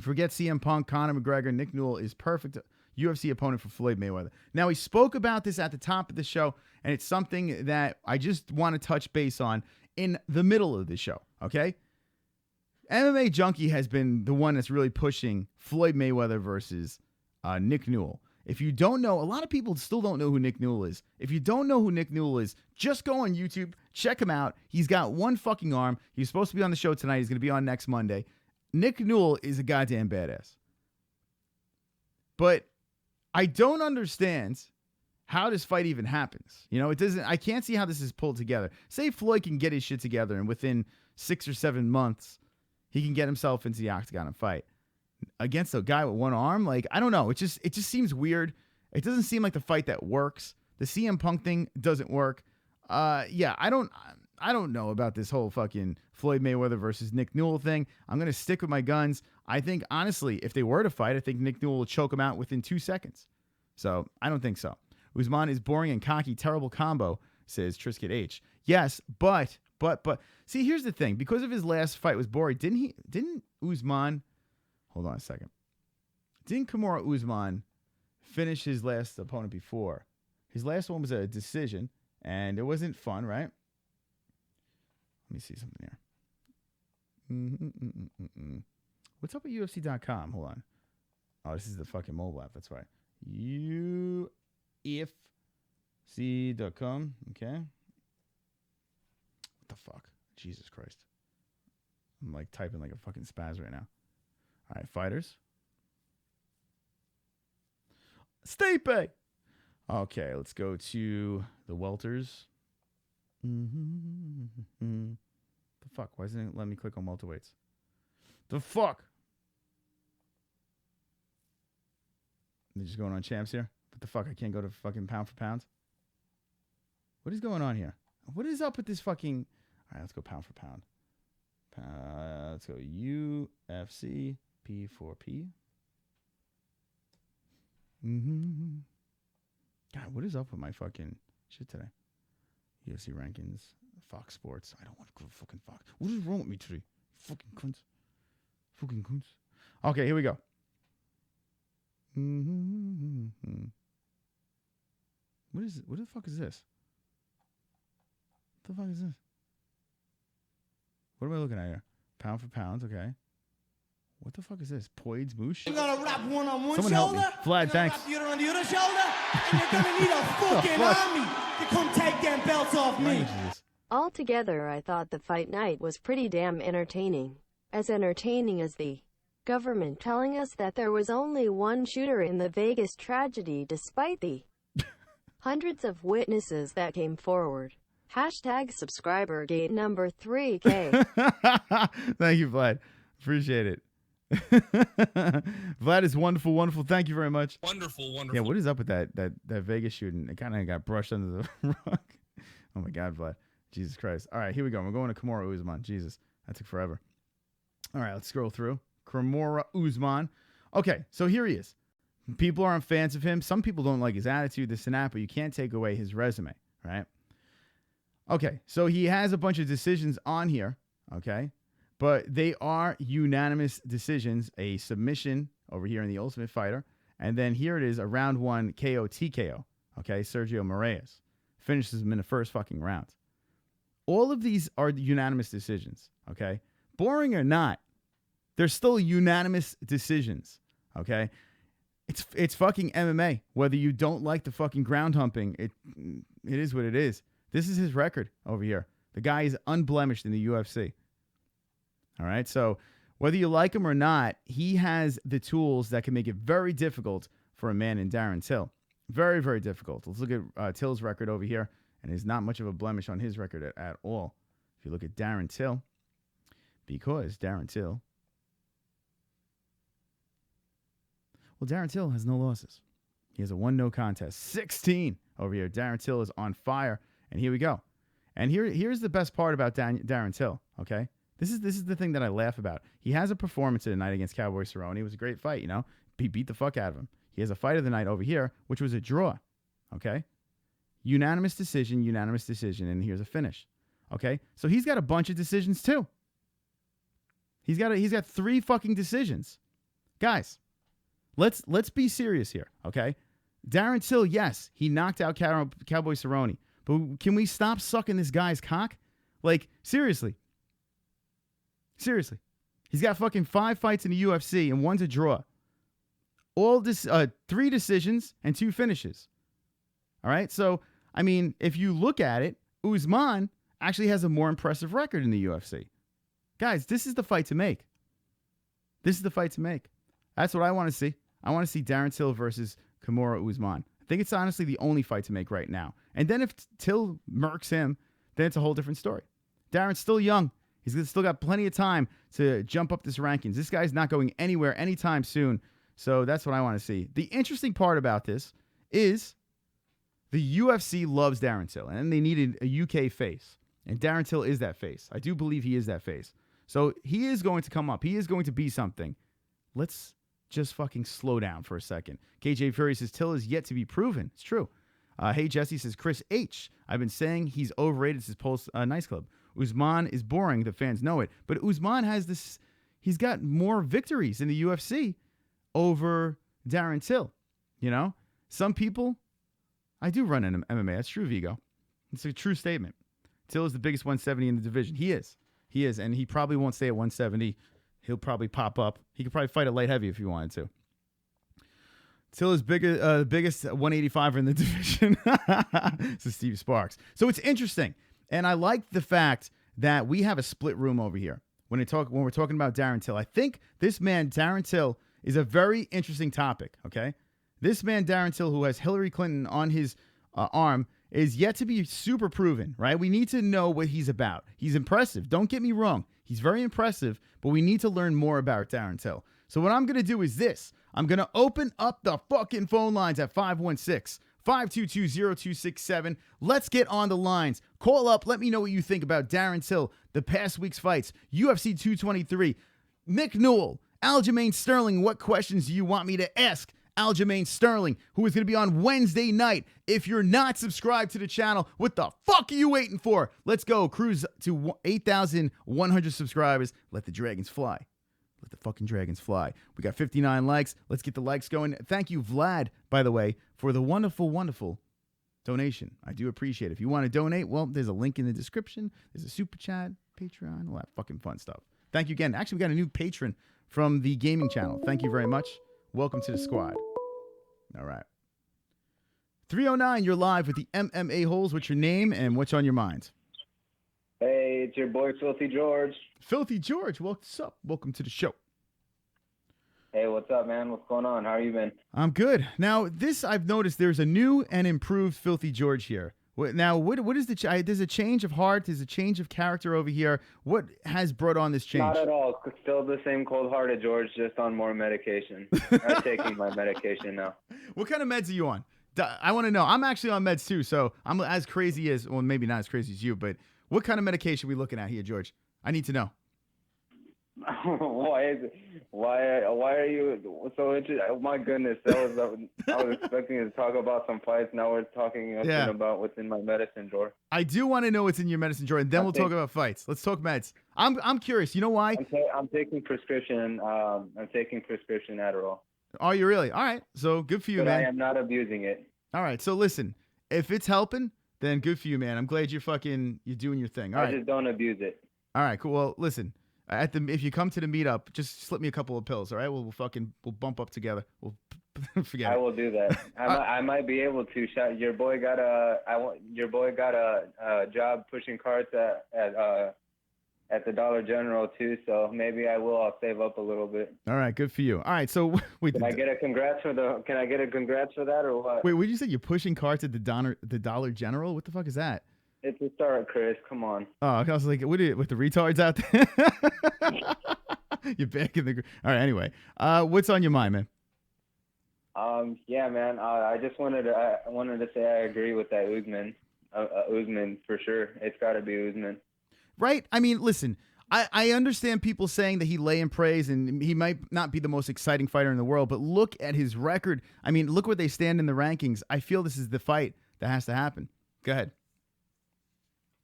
Forget CM Punk, Conor McGregor, Nick Newell is perfect UFC opponent for Floyd Mayweather. Now, we spoke about this at the top of the show, and it's something that I just want to touch base on in the middle of the show, okay? MMA Junkie has been the one that's really pushing Floyd Mayweather versus Nick Newell. If you don't know, a lot of people still don't know who Nick Newell is. If you don't know who Nick Newell is, just go on YouTube, check him out. He's got one fucking arm. He's supposed to be on the show tonight. He's going to be on next Monday. Nick Newell is a goddamn badass. But I don't understand how this fight even happens. It doesn't. I can't see how this is pulled together. Say Floyd can get his shit together, and within 6 or 7 months, he can get himself into the octagon and fight against a guy with one arm. Like, I don't know. It just seems weird. It doesn't seem like the fight that works. The CM Punk thing doesn't work. Yeah, I don't know about this whole fucking Floyd Mayweather versus Nick Newell thing. I'm going to stick with my guns. I think, honestly, if they were to fight, I think Nick Newell will choke him out within 2 seconds. So, I don't think so. Usman is boring and cocky, terrible combo, says Trisket H. Yes, but, see, here's the thing. Because of his last fight was boring, didn't Usman, hold on a second. Didn't Kamaru Usman finish his last opponent before? His last one was a decision, and it wasn't fun, right? Let me see something here. What's up with UFC.com? Hold on. Oh, this is the fucking mobile app. That's right. UFC.com. Okay. What the fuck? Jesus Christ. I'm like typing like a fucking spaz right now. All right, fighters. Stipe. Okay, let's go to the welters. The fuck? Why isn't it letting me click on welterweights? The fuck? They're just going on champs here? What the fuck? I can't go to fucking pound for pound? What is going on here? What is up with this fucking... All right, let's go pound for pound. Let's go UFC P4P. God, what is up with my fucking shit today? UFC rankings, Fox Sports. I don't want to go to fucking Fox. What is wrong with me today? Fucking cunts. Fucking cunts. Okay, here we go. What is it? What the fuck is this? What the fuck is this? What am I looking at here? Pound for pound, okay. What the fuck is this? Poids Moosh? You're gonna wrap one on one Someone help shoulder. me. Vlad, thanks. Wrap the other on the other shoulder. And you're gonna need a fucking army to come take them belts off me. Altogether, I thought the fight night was pretty damn entertaining. As entertaining as the government telling us that there was only one shooter in the Vegas tragedy despite the hundreds of witnesses that came forward. Hashtag subscribergate number 3K. Thank you, Vlad. Appreciate it. Vlad is wonderful, wonderful. Thank you very much. Wonderful, wonderful. Yeah, what is up with that Vegas shooting? It kind of got brushed under the rug. Oh my God, Vlad. Jesus Christ. All right, here we go. We're going to Kamaru Usman. Jesus, that took forever. All right, let's scroll through. Kamaru Usman. Okay, so here he is. People aren't fans of him. Some people don't like his attitude, this and that, but you can't take away his resume, right? Okay, so he has a bunch of decisions on here, okay? But they are unanimous decisions, a submission over here in the Ultimate Fighter, and then here it is, a round 1 KO TKO, okay? Sergio Moraes finishes him in the first fucking round. All of these are unanimous decisions, okay? Boring or not, they're still unanimous decisions, okay? It's fucking MMA. Whether you don't like the fucking ground humping, it is what it is. This is his record over here. The guy is unblemished in the UFC. All right, so whether you like him or not, he has the tools that can make it very difficult for a man in Darren Till. Very, very difficult. Let's look at Till's record over here, and there's not much of a blemish on his record at all. If you look at Darren Till, because Darren Till, well, Darren Till has no losses. He has a 1-no contest. 16 over here. Darren Till is on fire, and here we go. And here's the best part about Darren Till, okay? This is the thing that I laugh about. He has a performance tonight against Cowboy Cerrone. It was a great fight, you know. He beat the fuck out of him. He has a fight of the night over here, which was a draw, okay? Unanimous decision, and here's a finish, okay? So he's got a bunch of decisions too. He's got 3 fucking decisions. Guys, let's be serious here, okay? Darren Till, yes, he knocked out Cowboy Cerrone, but can we stop sucking this guy's cock? Like, seriously. Seriously. He's got fucking 5 fights in the UFC and 1's a draw. All this 3 decisions and 2 finishes. All right? So, I mean, if you look at it, Usman actually has a more impressive record in the UFC. Guys, this is the fight to make. This is the fight to make. That's what I want to see. I want to see Darren Till versus Kamaru Usman. I think it's honestly the only fight to make right now. And then if Till murks him, then it's a whole different story. Darren's still young. He's still got plenty of time to jump up this rankings. This guy's not going anywhere anytime soon. So that's what I want to see. The interesting part about this is the UFC loves Darren Till, and they needed a UK face. And Darren Till is that face. I do believe he is that face. So he is going to come up. He is going to be something. Let's just fucking slow down for a second. KJ Fury says Till is yet to be proven. It's true. Hey, Jesse says Chris H. I've been saying he's overrated since Pulse Nice Club. Usman is boring. The fans know it. But Usman has this. He's got more victories in the UFC over Darren Till. You know? Some people. I do run in MMA. That's true, Vigo. It's a true statement. Till is the biggest 170 in the division. He is. He is. And he probably won't stay at 170. He'll probably pop up. He could probably fight at light heavy if he wanted to. Till is the biggest 185er in the division. This is Steve Sparks. So it's interesting. And I like the fact that we have a split room over here when we're talking about Darren Till. I think this man, Darren Till, is a very interesting topic, okay? This man, Darren Till, who has Hillary Clinton on his arm, is yet to be super proven, right? We need to know what he's about. He's impressive. Don't get me wrong. He's very impressive, but we need to learn more about Darren Till. So what I'm going to do is this. I'm going to open up the fucking phone lines at 516-522-0267. Let's get on the lines. Call up. Let me know what you think about Darren Till, the past week's fights, UFC 223, Nick Newell, Aljamain Sterling. What questions do you want me to ask Aljamain Sterling, who is going to be on Wednesday night? If you're not subscribed to the channel, what the fuck are you waiting for? Let's go. Cruise to 8,100 subscribers. Let the dragons fly. Let the fucking dragons fly. We got 59 likes. Let's get the likes going. Thank you, Vlad, by the way, for the wonderful, wonderful donation. I do appreciate it. If you want to donate, well, there's a link in the description. There's a super chat, Patreon, all that fucking fun stuff. Thank you again. Actually, we got a new patron from the gaming channel. Thank you very much. Welcome to the squad. All right. 309, you're live with the MMA-Holes. What's your name and what's on your mind? Hey, it's your boy Filthy George. Filthy George, what's up? Welcome to the show. Hey, what's up, man? What's going on? How you been? I'm good. Now, I've noticed there's a new and improved Filthy George here. Now, what is there's a change of heart, there's a change of character over here. What has brought on this change? Not at all. Still the same cold-hearted George, just on more medication. I'm taking my medication now. What kind of meds are you on? I want to know. I'm actually on meds too, so I'm as crazy as, well, maybe not as crazy as you, but what kind of medication are we looking at here, George? I need to know. Why are you so interested? Oh my goodness, I was expecting to talk about some fights. Now we're talking about what's in my medicine drawer. I do want to know what's in your medicine drawer, and then we'll talk about fights. Let's talk meds. I'm curious. You know why? I'm taking prescription. I'm taking prescription Adderall. Are you really? All right. So good for you, but man. I am not abusing it. All right. So listen, if it's helping, then good for you, man. I'm glad you're doing your thing. All right. I just don't abuse it. All right. Cool. Well, listen. If you come to the meetup, just slip me a couple of pills. All right. We'll bump up together. We'll forget. I will do that. I might be able to. Your boy got a job pushing carts at the Dollar General too. So maybe I'll save up a little bit. All right. Good for you. All right. So Can I get a congrats for that or what? Wait. What did you say? You're pushing carts at the Dollar General? What the fuck is that? It's a start, Chris. Come on. Oh, I was like, with the retards out there? You're back in the... All right, anyway. What's on your mind, man? Yeah, man. I just wanted to say I agree with that Usman. Usman, for sure. It's got to be Usman. Right? I mean, listen, I understand people saying that he lay in praise and he might not be the most exciting fighter in the world, but look at his record. I mean, look where they stand in the rankings. I feel this is the fight that has to happen. Go ahead.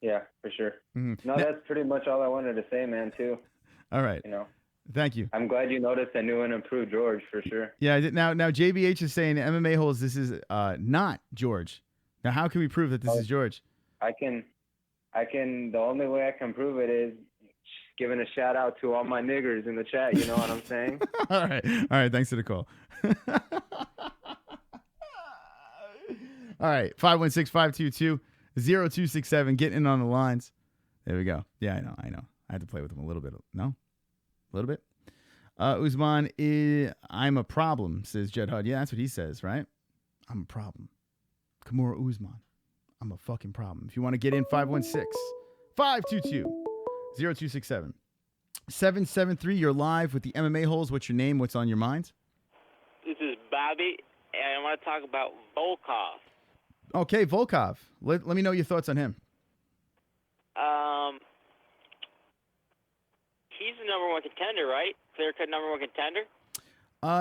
Yeah, for sure. Mm-hmm. No, that's pretty much all I wanted to say, man, too. All right. You know. Thank you. I'm glad you noticed a new and improved George, for sure. Yeah, now JBH is saying MMA-Holes, this is not George. Now, how can we prove that this is George? I can, the only way I can prove it is giving a shout out to all my niggers in the chat, you know what I'm saying? All right, thanks for the call. All right, 516-522-0267, getting in on the lines. There we go. Yeah, I know. I had to play with him a little bit. No? A little bit? Usman, I'm a problem, says Jed Hud. Yeah, that's what he says, right? I'm a problem. Kimura Usman, I'm a fucking problem. If you want to get in, 516-522-0267. 773, you're live with the MMA-Holes. What's your name? What's on your mind? This is Bobby, and I want to talk about Volkov. Okay, Volkov. Let me know your thoughts on him. He's the number one contender, right? Clear-cut number one contender?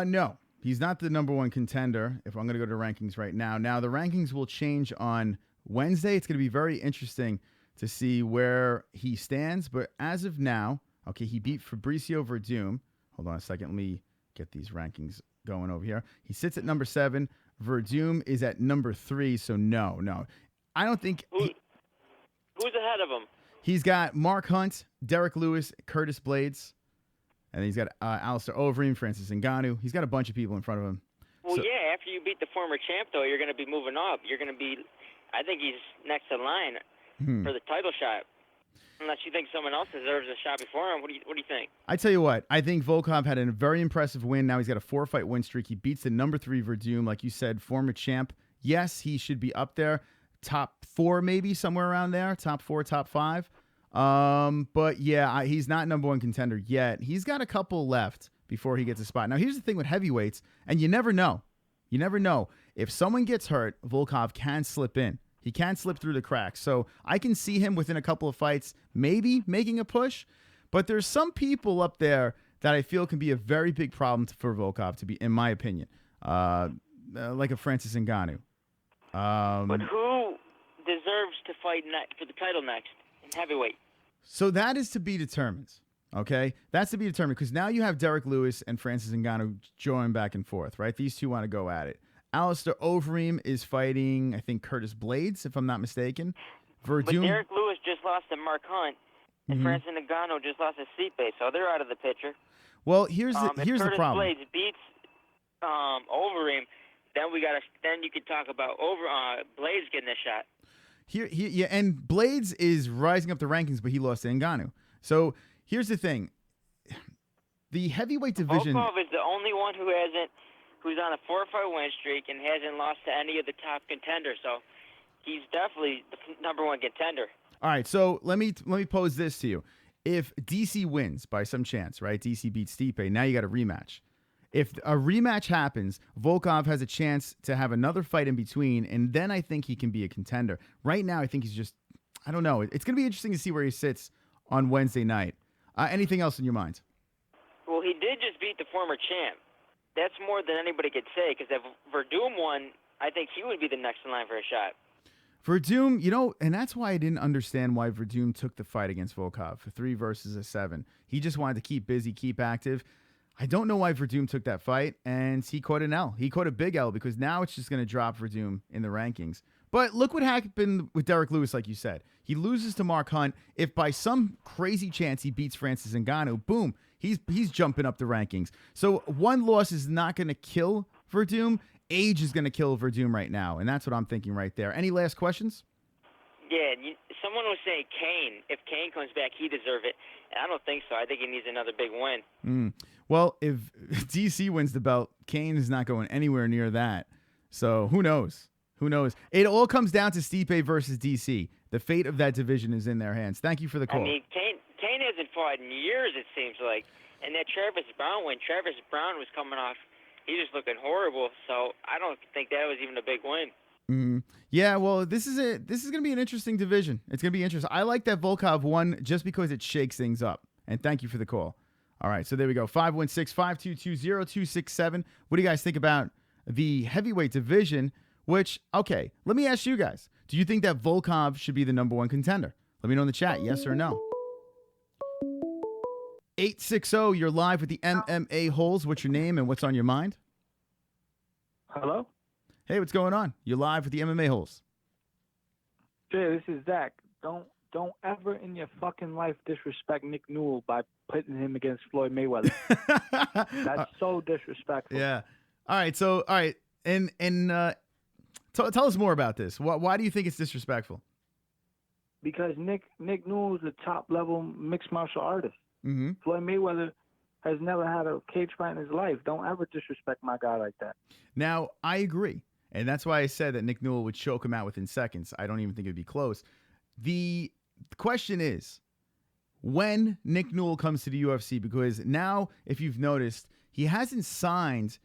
No, he's not the number one contender. If I'm going to go to rankings right now. Now, the rankings will change on Wednesday. It's going to be very interesting to see where he stands. But as of now, okay, he beat Fabricio Verdum. Hold on a second. Let me get these rankings going over here. He sits at number 7. Verdum is at number 3. So no. I don't think... Who's ahead of him? He's got Mark Hunt, Derek Lewis, Curtis Blades, and he's got Alistair Overeem, Francis Ngannou. He's got a bunch of people in front of him. Well, yeah, after you beat the former champ, though, you're going to be moving up. You're going to be, I think he's next in line for the title shot. Unless you think someone else deserves a shot before him. What do you think? I tell you what, I think Volkov had a very impressive win. Now he's got a 4-fight win streak. He beats the number 3 Verdum, like you said, former champ. Yes, he should be up there. Top 4, maybe, somewhere around there. Top 4, top 5. But yeah, he's not number one contender yet. He's got a couple left before he gets a spot. Now, here's the thing with heavyweights, and you never know. You never know. If someone gets hurt, Volkov can slip in. He can slip through the cracks. So I can see him within a couple of fights maybe making a push. But there's some people up there that I feel can be a very big problem for Volkov to be, in my opinion. Like a Francis Ngannou. But who deserves to fight for the title next in heavyweight? So that is to be determined. Okay? That's to be determined because now you have Derek Lewis and Francis Ngannou join back and forth, right? These two want to go at it. Alistair Overeem is fighting, I think, Curtis Blades, if I'm not mistaken. But Derek Lewis just lost to Mark Hunt, and Francis Ngannou just lost to Stipe, so they're out of the picture. Well, here's the problem. If Curtis Blades beats Overeem, then you could talk about Blades getting a shot. Yeah, and Blades is rising up the rankings, but he lost to Ngannou. So here's the thing: the heavyweight division. Volkov is the only one who's on a 4-fight win streak and hasn't lost to any of the top contenders. So he's definitely the number one contender. All right, so let me pose this to you: if DC wins by some chance, right? DC beats Stipe. Now you got a rematch. If a rematch happens, Volkov has a chance to have another fight in between, and then I think he can be a contender. Right now, I think he's just, I don't know. It's going to be interesting to see where he sits on Wednesday night. Anything else in your mind? Well, he did just beat the former champ. That's more than anybody could say, because if Verdum won, I think he would be the next in line for a shot. Verdum, and that's why I didn't understand why Verdum took the fight against Volkov for 3 versus 7. He just wanted to keep busy, keep active. I don't know why Verdum took that fight, and he caught an L. He caught a big L because now it's just going to drop Verdum in the rankings. But look what happened with Derek Lewis, like you said. He loses to Mark Hunt. If by some crazy chance he beats Francis Ngannou, boom, he's jumping up the rankings. So one loss is not going to kill Verdum. Age is going to kill Verdum right now, and that's what I'm thinking right there. Any last questions? Yeah, someone was saying Kane. If Kane comes back, he deserves it. And I don't think so. I think he needs another big win. Well, if DC wins the belt, Kane is not going anywhere near that. So who knows? Who knows? It all comes down to Stipe versus DC. The fate of that division is in their hands. Thank you for the call. I mean, Kane hasn't fought in years, it seems like. And that Travis Brown win, Travis Brown was coming off. He was looking horrible. So I don't think that was even a big win. Yeah, well, this is going to be an interesting division. It's going to be interesting. I like that Volkov won just because it shakes things up. And thank you for the call. All right, so there we go. 516-522-0267. What do you guys think about the heavyweight division? Which, okay, let me ask you guys. Do you think that Volkov should be the number one contender? Let me know in the chat, yes or no. 860, you're live with the MMA-Holes. What's your name and what's on your mind? Hello? Hey, what's going on? You're live with the MMA-Holes. Yeah, this is Zach. Don't ever in your fucking life disrespect Nick Newell by putting him against Floyd Mayweather. That's so disrespectful. Yeah. All right. And tell us more about this. Why do you think it's disrespectful? Because Nick Newell is a top-level mixed martial artist. Mm-hmm. Floyd Mayweather has never had a cage fight in his life. Don't ever disrespect my guy like that. Now, I agree. And that's why I said that Nick Newell would choke him out within seconds. I don't even think it would be close. The question is, when Nick Newell comes to the UFC, because now, if you've noticed, he hasn't signed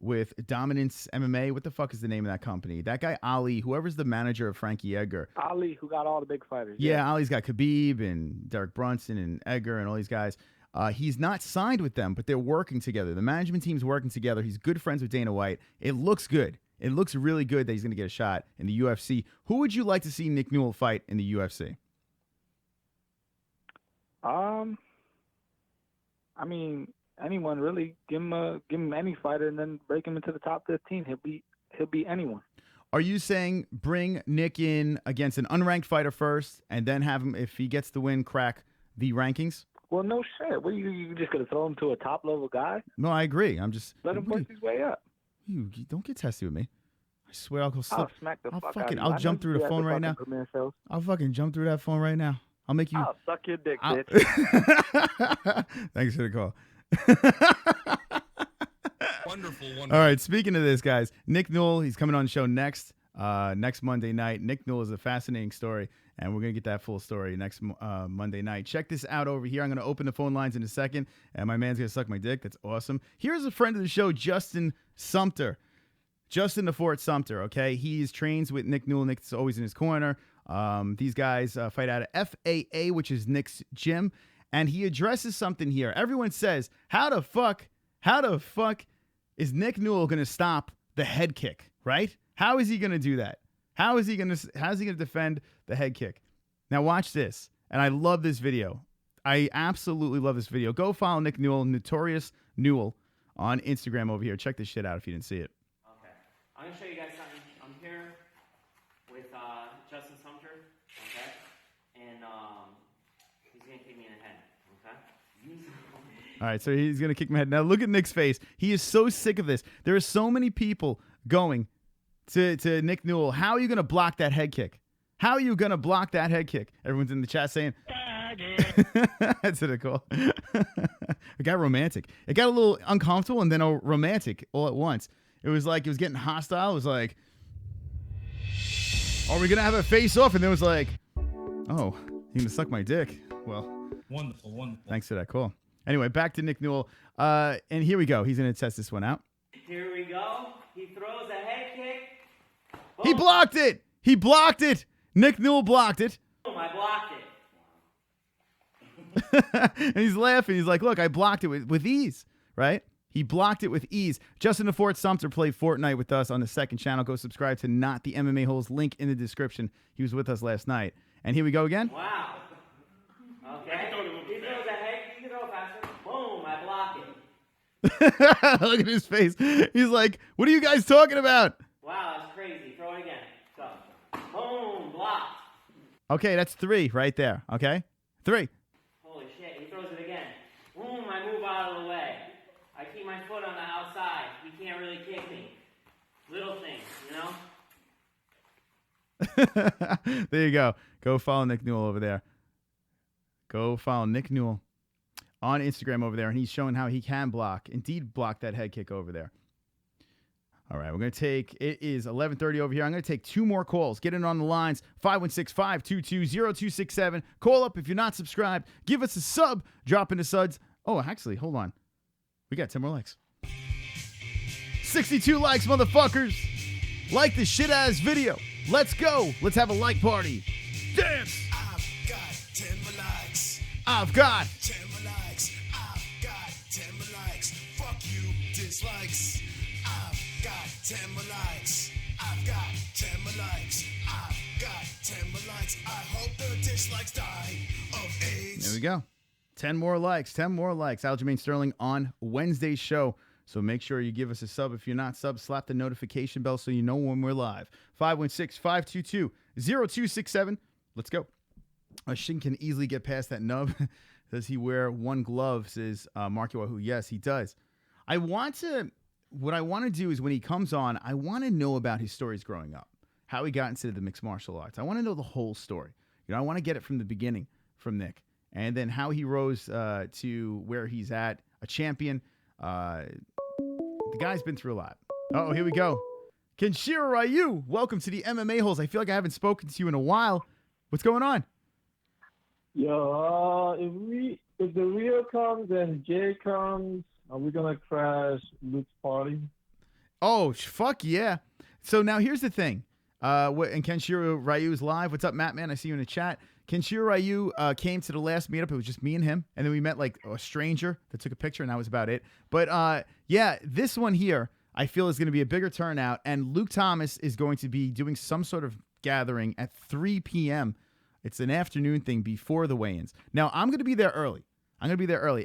with Dominance MMA. What the fuck is the name of that company? That guy, Ali, whoever's the manager of Frankie Edgar. Ali, who got all the big fighters. Yeah, Ali's got Khabib and Derek Brunson and Edgar and all these guys. He's not signed with them, but they're working together. The management team's working together. He's good friends with Dana White. It looks good. It looks really good that he's going to get a shot in the UFC. Who would you like to see Nick Newell fight in the UFC? I mean, anyone really. Give him any fighter and then break him into the top 15. He'll be anyone. Are you saying bring Nick in against an unranked fighter first and then have him, if he gets the win, crack the rankings? Well, no shit. What, you just going to throw him to a top-level guy? No, I agree. I'm just... Let him work his way up. You don't get testy with me. I swear I'll go slip. I'll smack the fuck out of you. I'll jump through the phone right now. I'll fucking jump through that phone right now. I'll make you... I'll suck your dick, bitch. Thanks for the call. Wonderful. All right, speaking of this, guys, Nick Newell, he's coming on the show next Monday night. Nick Newell is a fascinating story, And we're going to get that full story next Monday night. Check this out over here. I'm going to open the phone lines in a second, and my man's going to suck my dick. That's awesome. Here's a friend of the show, Justin Sumter. Justin the Fort Sumter, okay? He trains with Nick Newell. Nick's always in his corner. These guys fight out of FAA, which is Nick's gym. And he addresses something here. Everyone says, how the fuck is Nick Newell going to stop the head kick, right? How is he going to do that? How's he going to defend the head kick? Now watch this. And I love this video. I absolutely love this video. Go follow Nick Newell, Notorious Newell, on Instagram over here. Check this shit out if you didn't see it. Okay. I'm going to show you guys something. I'm here with Justin Sumter, okay? And he's going to kick me in the head, okay? All right, so he's going to kick my head. Now look at Nick's face. He is so sick of this. There are so many people going to Nick Newell. How are you going to block that head kick? How are you going to block that head kick? Everyone's in the chat saying, that's what it called. It got romantic. It got a little uncomfortable and then romantic all at once. It was like it was getting hostile. It was like, are we going to have a face-off? And then it was like, oh, you're going to suck my dick. Well, wonderful. Thanks for that call. Anyway, back to Nick Newell. And here we go. He's going to test this one out. Here we go. He throws a head kick. Boom. He blocked it. He blocked it. Nick Newell blocked it. Boom, I blocked it. And he's laughing. He's like, look, I blocked it with ease, right? He blocked it with ease. Justin the Fort Sumter played Fortnite with us on the second channel. Go subscribe to Not the MMA Holes. Link in the description. He was with us last night. And here we go again. Wow. Okay. He throws a head kick. You throw faster. Boom, I block it. Look at his face. He's like, what are you guys talking about? Wow, that's crazy. Throw it again. Go. Boom, block. Okay, that's 3 right there. Okay? 3. Holy shit, he throws it again. Boom, I move out of the way. I keep my foot on the outside. He can't really kick me. Little things, you know? There you go. Go follow Nick Newell over there. Go follow Nick Newell on Instagram over there, and he's showing how he can block that head kick over there. All right, we're going to take, it is 11:30 over here. I'm going to take 2 more calls. Get in on the lines, 516-522-0267. Call up if you're not subscribed. Give us a sub. Drop into suds. Oh, actually, hold on. We got 10 more likes. 62 likes, motherfuckers. Like this shit-ass video. Let's go. Let's have a like party. Dance. I've got 10 more likes. I've got 10 more likes. I've got 10 more likes. Fuck you, dislikes. I've got 10 more likes. I've got 10 more likes. I've got 10 more likes. I hope the dislikes die of AIDS. There we go. 10 more likes. 10 more likes. Aljamain Sterling on Wednesday's show. So make sure you give us a sub. If you're not sub, slap the notification bell so you know when we're live. 516-522-0267. Let's go. Shin can easily get past that nub. Does he wear one glove? Says Marky Wahoo. Yes, he does. What I want to do is when he comes on, I want to know about his stories growing up, how he got into the mixed martial arts. I want to know the whole story. I want to get it from the beginning from Nick, and then how he rose to where he's at, a champion. The guy's been through a lot. Oh, here we go. Kenshiro Ryu, welcome to the MMA Holes. I feel like I haven't spoken to you in a while. What's going on? Yo, if the Rio comes and Jay comes, are we gonna crash Luke's party? Oh, fuck yeah. So now here's the thing. And Kenshiro Ryu is live. What's up, Matt, man? I see you in the chat. Kenshiro Ryu came to the last meetup. It was just me and him. And then we met like a stranger that took a picture, and that was about it. But yeah, this one here, I feel is going to be a bigger turnout. And Luke Thomas is going to be doing some sort of gathering at 3 p.m. It's an afternoon thing before the weigh-ins. Now, I'm going to be there early.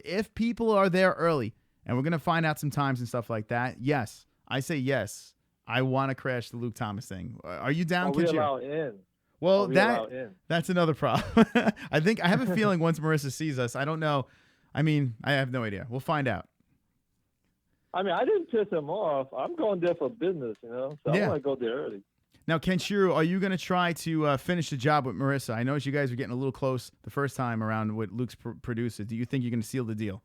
If people are there early, and we're going to find out some times and stuff like that, yes, I say yes. I want to crash the Luke Thomas thing. Are you down, Kenshiro? Are we allowed in? Well, that's another problem. I have a feeling once Marissa sees us, I don't know. I mean, I have no idea. We'll find out. I mean, I didn't piss him off. I'm going there for business, so I want to go there early. Now, Kenshiro, are you going to try to finish the job with Marissa? I noticed you guys were getting a little close the first time around with Luke's producer. Do you think you're going to seal the deal?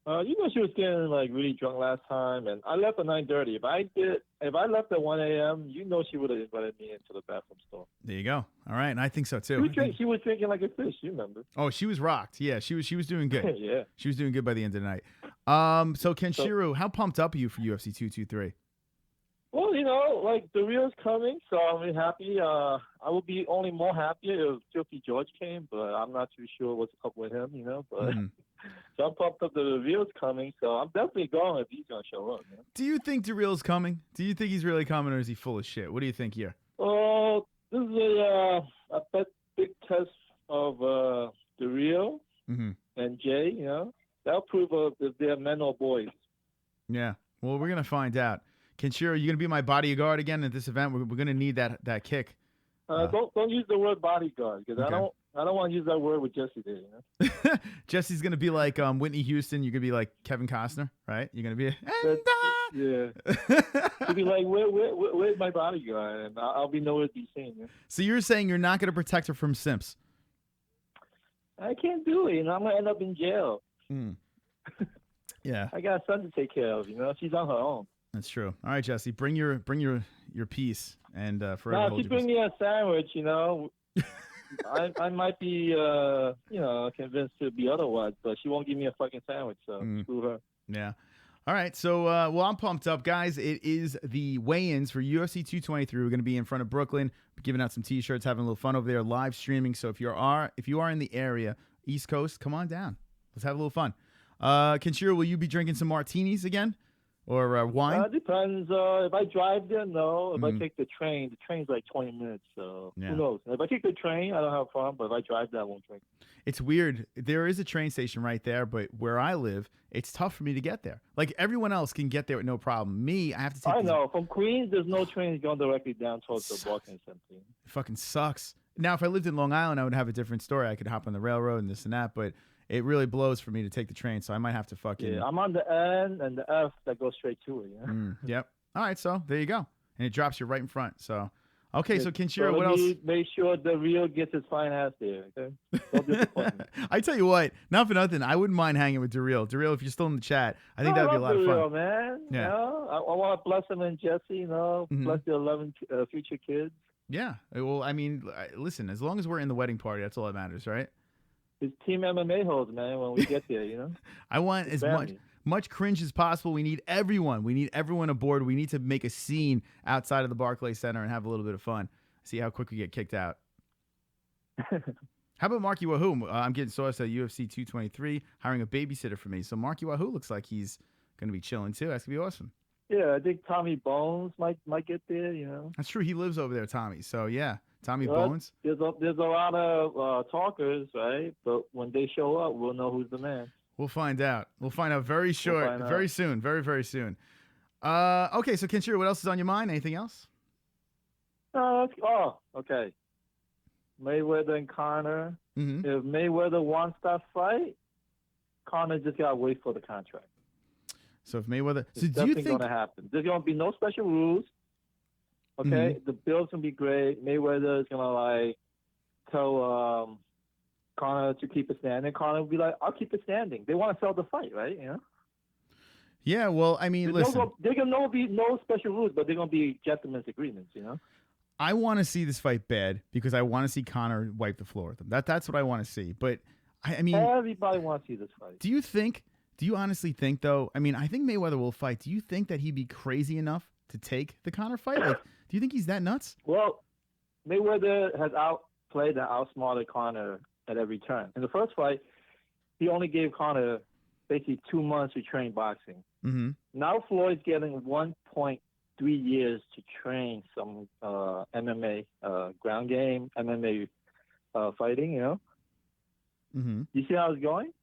You know she was getting like really drunk last time, and I left at 9:30. If I left at 1 a.m., you know she would have invited me into the bathroom stall. There you go. All right, and I think so too. She was drinking like a fish. You remember? Oh, she was rocked. Yeah, she was doing good. Yeah, she was doing good by the end of the night. So Kenshiro, how pumped up are you for UFC 223? Well, you know, like the real's coming, so I'm really happy. I would be only more happy if Filthy George came, but I'm not too sure what's up with him, you know. But so I'm pumped up. The real's coming, so I'm definitely going if he's gonna show up. Man. Do you think the real's coming? Do you think he's really coming, or is he full of shit? What do you think here? Oh, this is a big test of the real and Jay. You know, that'll prove if they're men or boys. Yeah. Well, we're gonna find out. Kenshiro, you gonna be my bodyguard again at this event? We're gonna need that kick. Don't use the word bodyguard because okay. I don't want to use that word with Jessie there. You know? Jessie's gonna be like Whitney Houston. You're gonna be like Kevin Costner, right? You're gonna be yeah. She'll be like, where's my bodyguard? And I'll be nowhere to be seen. Yeah? So you're saying you're not gonna protect her from simps? I can't do it. You know, I'm gonna end up in jail. Yeah. I got a son to take care of. You know, she's on her own. That's true. All right, Jessie, bring your piece and forever. No, she bring me a sandwich. You know, I might be you know convinced to be otherwise, but she won't give me a fucking sandwich. So screw her. Yeah. All right. So well, I'm pumped up, guys. It is the weigh-ins for UFC 223. We're going to be in front of Brooklyn, giving out some T-shirts, having a little fun over there, live streaming. So if you are in the area, East Coast, come on down. Let's have a little fun. Kenshiro, will you be drinking some martinis again? Or wine? It depends. If I drive there, no. If I take the train's like 20 minutes. So who knows? If I take the train, I don't have a problem. But if I drive there, I won't drink. It's weird. There is a train station right there, but where I live, it's tough for me to get there. Like everyone else can get there with no problem. Me, I have to take. I know. From Queens, there's no trains going directly down towards the Barclays Center. It fucking sucks. Now, if I lived in Long Island, I would have a different story. I could hop on the railroad and this and that, but it really blows for me to take the train, so I might have to fucking... Yeah, I'm on the N and the F that goes straight to it, yeah? Yep. All right, so there you go. And it drops you right in front, so... Okay, so Kenshiro, what else? Make sure the real gets his fine ass there, okay? Don't disappoint me. I tell you what, not for nothing, I wouldn't mind hanging with Darrell. Darrell, if you're still in the chat, I think that would be a lot of fun. Darrell, man. Yeah. You know, I want to bless him and Jessie, you know, bless the 11 future kids. Yeah. Well, I mean, listen, as long as we're in the wedding party, that's all that matters, right? It's Team MMA-Holes, man, when we get there, you know? I want as much cringe as possible. We need everyone. We need everyone aboard. We need to make a scene outside of the Barclays Center and have a little bit of fun. See how quick we get kicked out. How about Marky Wahoo? I'm getting sauce at UFC 223, hiring a babysitter for me. So Marky Wahoo looks like he's going to be chilling too. That's going to be awesome. Yeah, I think Tommy Bones might get there, you know? That's true. He lives over there, Tommy. So, yeah. Tommy Bones. There's a lot of talkers, right? But when they show up, we'll know who's the man. We'll find out. We'll find out very soon. Very, very soon. Okay, so Kenshiro, what else is on your mind? Anything else? Okay. Mayweather and Conor. If Mayweather wants that fight, Conor just got to wait for the contract. So if Mayweather... So do you think... going to happen. There's going to be no special rules. Okay, the bill's gonna be great. Mayweather is gonna like tell Conor to keep it standing. Conor will be like, "I'll keep it standing." They want to sell the fight, right? You know. Yeah, well, I mean, listen. There's gonna be no special rules, but they're gonna be gentlemen's agreements. You know. I want to see this fight bad because I want to see Conor wipe the floor with them. That's what I want to see. But I mean, everybody wants to see this fight. Do you honestly think though? I mean, I think Mayweather will fight. Do you think that he'd be crazy enough to take the Conor fight? Like, do you think he's that nuts? Well, Mayweather has outplayed and outsmarted Conor at every turn. In the first fight, he only gave Conor basically 2 months to train boxing. Now Floyd's getting 1.3 years to train some MMA, ground game, MMA fighting, you know? You see how it's going?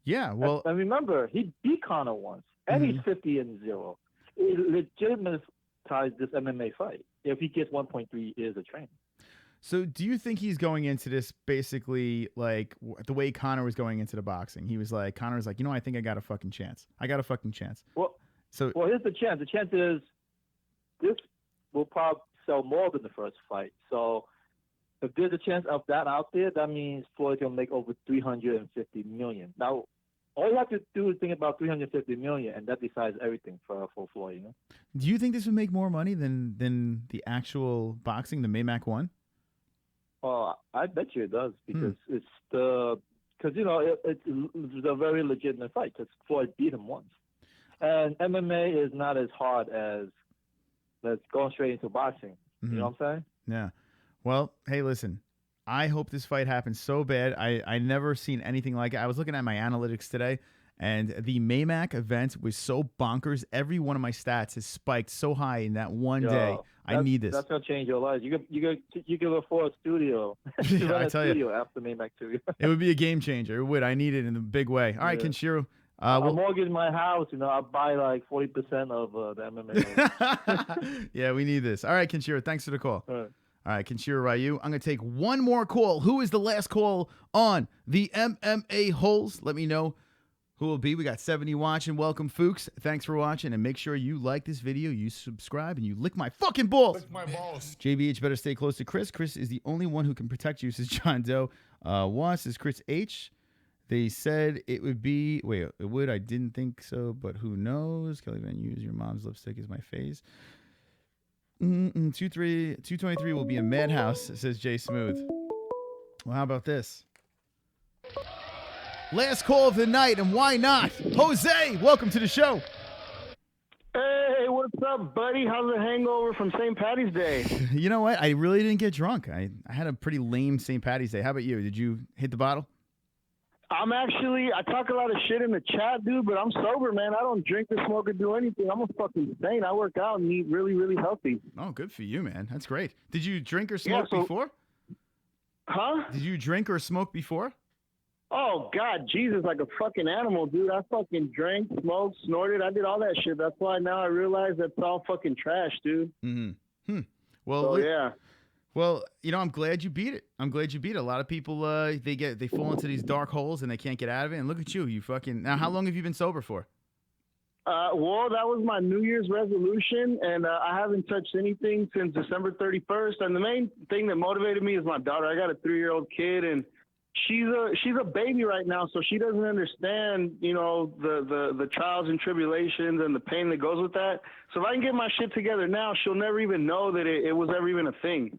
Yeah, well... And remember, he beat Conor once, and he's 50-0. It legitimatized this MMA fight if he gets 1.3 years of training. So do you think he's going into this basically like the way Conor was going into the boxing? He was like, Conor was like, you know, I think I got a fucking chance. Well, here's the chance. The chance is this will probably sell more than the first fight. So if there's a chance of that out there, that means Floyd can make over $350 million. Now, all you have to do is think about $350 million, and that decides everything for Floyd. You know? Do you think this would make more money than the actual boxing, the Maymac one? Oh, I bet you it does because it's a very legitimate fight because Floyd beat him once, and MMA is not as hard as going straight into boxing. You know what I'm saying? Yeah. Well, hey, listen. I hope this fight happens so bad. I never seen anything like it. I was looking at my analytics today, and the Maymac event was so bonkers. Every one of my stats has spiked so high in that one day. I need this. That's gonna change your life. You could afford a studio. Yeah, I tell you, after Maymac too. It would be a game changer. It would. I need it in a big way. All right, Kenshiro. I'll mortgage my house. I'll buy like 40% of the MMA. Yeah, we need this. All right, Kenshiro. Thanks for the call. All right, Kenshiro Ryu. I'm going to take one more call. Who is the last call on the MMA-Holes? Let me know who will be. We got 70 watching. Welcome, Fuchs. Thanks for watching, and make sure you like this video, you subscribe, and you lick my fucking balls. Lick my balls. JBH better stay close to Chris. Chris is the only one who can protect you, says John Doe. Watts is Chris H. They said it would be, wait, it would. I didn't think so, but who knows? Kelly Van Hughes, your mom's lipstick is my face. 223 will be a madhouse, says Jay Smooth. Well, how about this? Last call of the night, and why not? Jose, welcome to the show. Hey, what's up, buddy? How's the hangover from St. Patty's Day? You know what? I really didn't get drunk. I had a pretty lame St. Patty's Day. How about you? Did you hit the bottle? I talk a lot of shit in the chat, dude, but I'm sober, man. I don't drink or smoke or do anything. I'm a fucking saint. I work out and eat really, really healthy. Oh, good for you, man. That's great. Did you drink or smoke before? Huh? Did you drink or smoke before? Oh, God, Jesus, like a fucking animal, dude. I fucking drank, smoked, snorted. I did all that shit. That's why now I realize that's all fucking trash, dude. Well, yeah. Well, I'm glad you beat it. I'm glad you beat it. A lot of people, they fall into these dark holes and they can't get out of it. And look at you. Now, how long have you been sober for? Well, that was my New Year's resolution, and I haven't touched anything since December 31st. And the main thing that motivated me is my daughter. I got a 3-year-old kid, and she's a baby right now, so she doesn't understand, the trials and tribulations and the pain that goes with that. So if I can get my shit together now, she'll never even know that it was ever even a thing.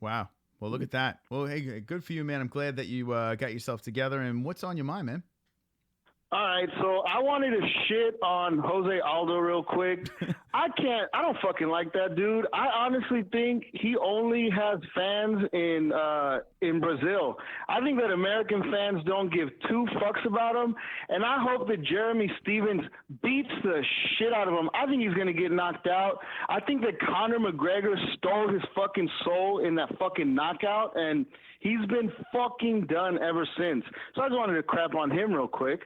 Wow. Well, look at that. Well, hey, good for you, man. I'm glad that you got yourself together. And what's on your mind, man? All right, so I wanted to shit on Jose Aldo real quick. I don't fucking like that dude. I honestly think he only has fans in Brazil. I think that American fans don't give 2 fucks about him, and I hope that Jeremy Stevens beats the shit out of him. I think he's going to get knocked out. I think that Conor McGregor stole his fucking soul in that fucking knockout, and he's been fucking done ever since. So I just wanted to crap on him real quick.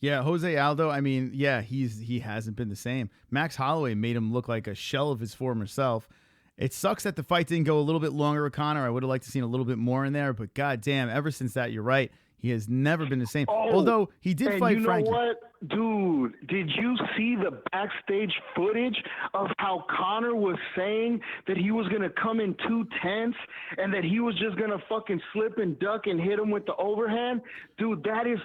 Yeah, Jose Aldo, I mean, yeah, he hasn't been the same. Max Holloway made him look like a shell of his former self. It sucks that the fight didn't go a little bit longer with Conor. I would have liked to seen a little bit more in there, but goddamn, ever since that, you're right. He has never been the same. Although he did fight Frankie. You know what? Dude, did you see the backstage footage of how Conor was saying that he was going to come in 2 tenths and that he was just going to fucking slip and duck and hit him with the overhand? Dude, that is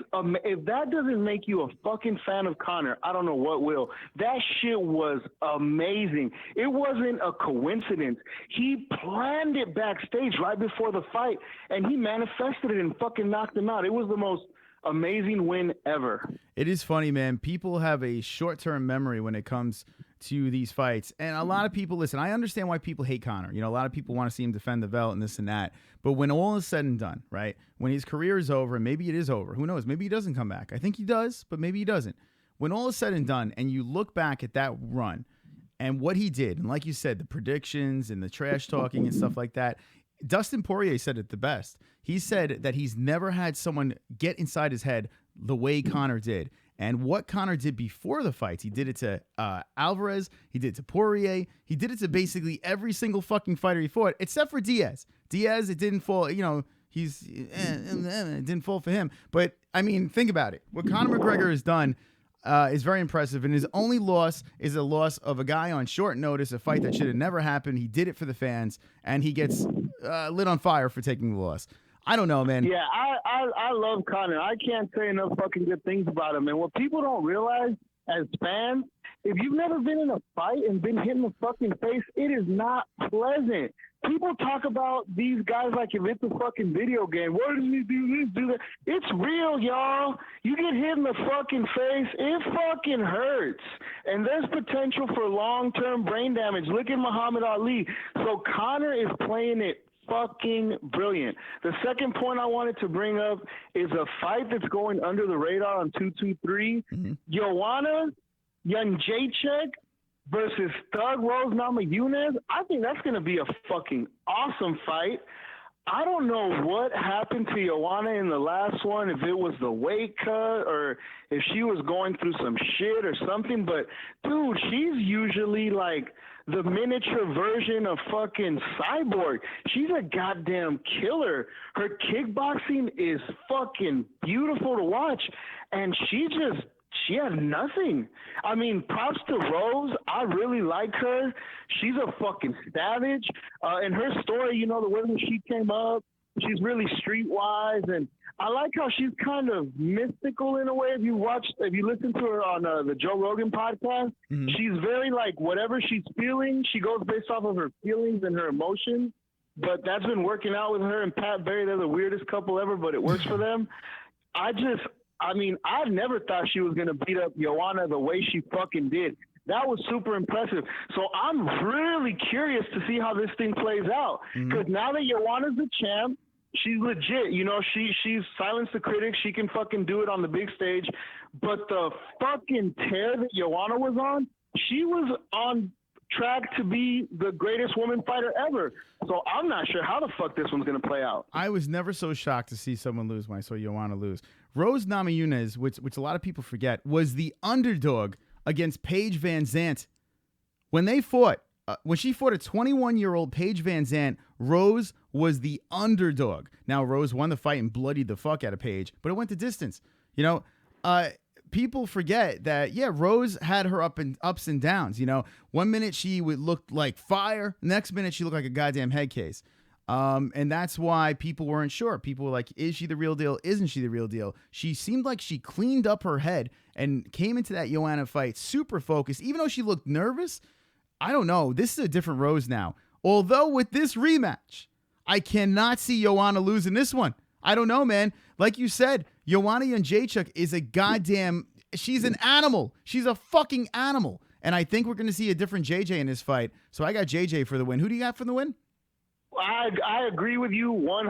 if that doesn't make you a fucking fan of Conor, I don't know what will. That shit was amazing. It wasn't a coincidence. He planned it backstage right before the fight, and he manifested it and fucking knocked him out. It was the most amazing win ever. It is funny, man. People have a short-term memory when it comes to these fights. And a lot of people, listen, I understand why people hate Conor. A lot of people want to see him defend the belt and this and that. But when all is said and done, right, when his career is over, and maybe it is over, who knows? Maybe he doesn't come back. I think he does, but maybe he doesn't. When all is said and done, and you look back at that run and what he did, and like you said, the predictions and the trash talking and stuff like that, Dustin Poirier said it the best. He said that he's never had someone get inside his head the way Conor did. And what Conor did before the fights, he did it to Alvarez, he did it to Poirier, he did it to basically every single fucking fighter he fought, except for Diaz. Diaz, it didn't fall, it didn't fall for him. But, I mean, think about it. What Conor McGregor has done is very impressive, and his only loss is a loss of a guy on short notice, a fight that should have never happened. He did it for the fans, and he gets lit on fire for taking the loss. I don't know, man. Yeah, I love Conor. I can't say enough fucking good things about him. And what people don't realize as fans, if you've never been in a fight and been hit in the fucking face, it is not pleasant. People talk about these guys like if it's a fucking video game. What does he do this, do that? It's real, y'all. You get hit in the fucking face, it fucking hurts. And there's potential for long-term brain damage. Look at Muhammad Ali. So Conor is playing it fucking brilliant. The second point I wanted to bring up is a fight that's going under the radar on 223. Joanna Jędrzejczyk versus Thug Rose Namajunas. I think that's going to be a fucking awesome fight. I don't know what happened to Joanna in the last one, if it was the weight cut or if she was going through some shit or something, but dude, she's usually like the miniature version of fucking Cyborg. She's a goddamn killer. Her kickboxing is fucking beautiful to watch, and she had nothing. I mean, props to Rose. I really like her. She's a fucking savage. And her story, you know, the way that she came up, she's really streetwise. And I like how she's kind of mystical in a way. If you listen to her on the Joe Rogan podcast, she's very like whatever she's feeling, she goes based off of her feelings and her emotions. But that's been working out with her and Pat Barry. They're the weirdest couple ever, but it works for them. I mean, I never thought she was going to beat up Joanna the way she fucking did. That was super impressive. So I'm really curious to see how this thing plays out. Because now that Joanna's the champ, she's legit. You know, she's silenced the critics. She can fucking do it on the big stage. But the fucking tear that Joanna was on, she was on track to be the greatest woman fighter ever. So I'm not sure how the fuck this one's going to play out. I was never so shocked to see someone lose when I saw Joanna lose. Rose Namajunas, which a lot of people forget, was the underdog against Paige Van Zandt. When they fought, when she fought a 21-year-old Paige Van Zandt, Rose was the underdog. Now, Rose won the fight and bloodied the fuck out of Paige, but it went the distance. You know, people forget that, yeah, Rose had her ups and downs. You know, one minute she would look like fire, next minute she looked like a goddamn head case. And that's why people weren't sure. People were like, is she the real deal? Isn't she the real deal? She seemed like she cleaned up her head and came into that Joanna fight super focused. Even though she looked nervous, I don't know. This is a different Rose now. Although with this rematch, I cannot see Joanna losing this one. I don't know, man. Like you said, Joanna Jędrzejczyk is a goddamn, she's an animal. She's a fucking animal. And I think we're going to see a different JJ in this fight. So I got JJ for the win. Who do you got for the win? I agree with you 100%.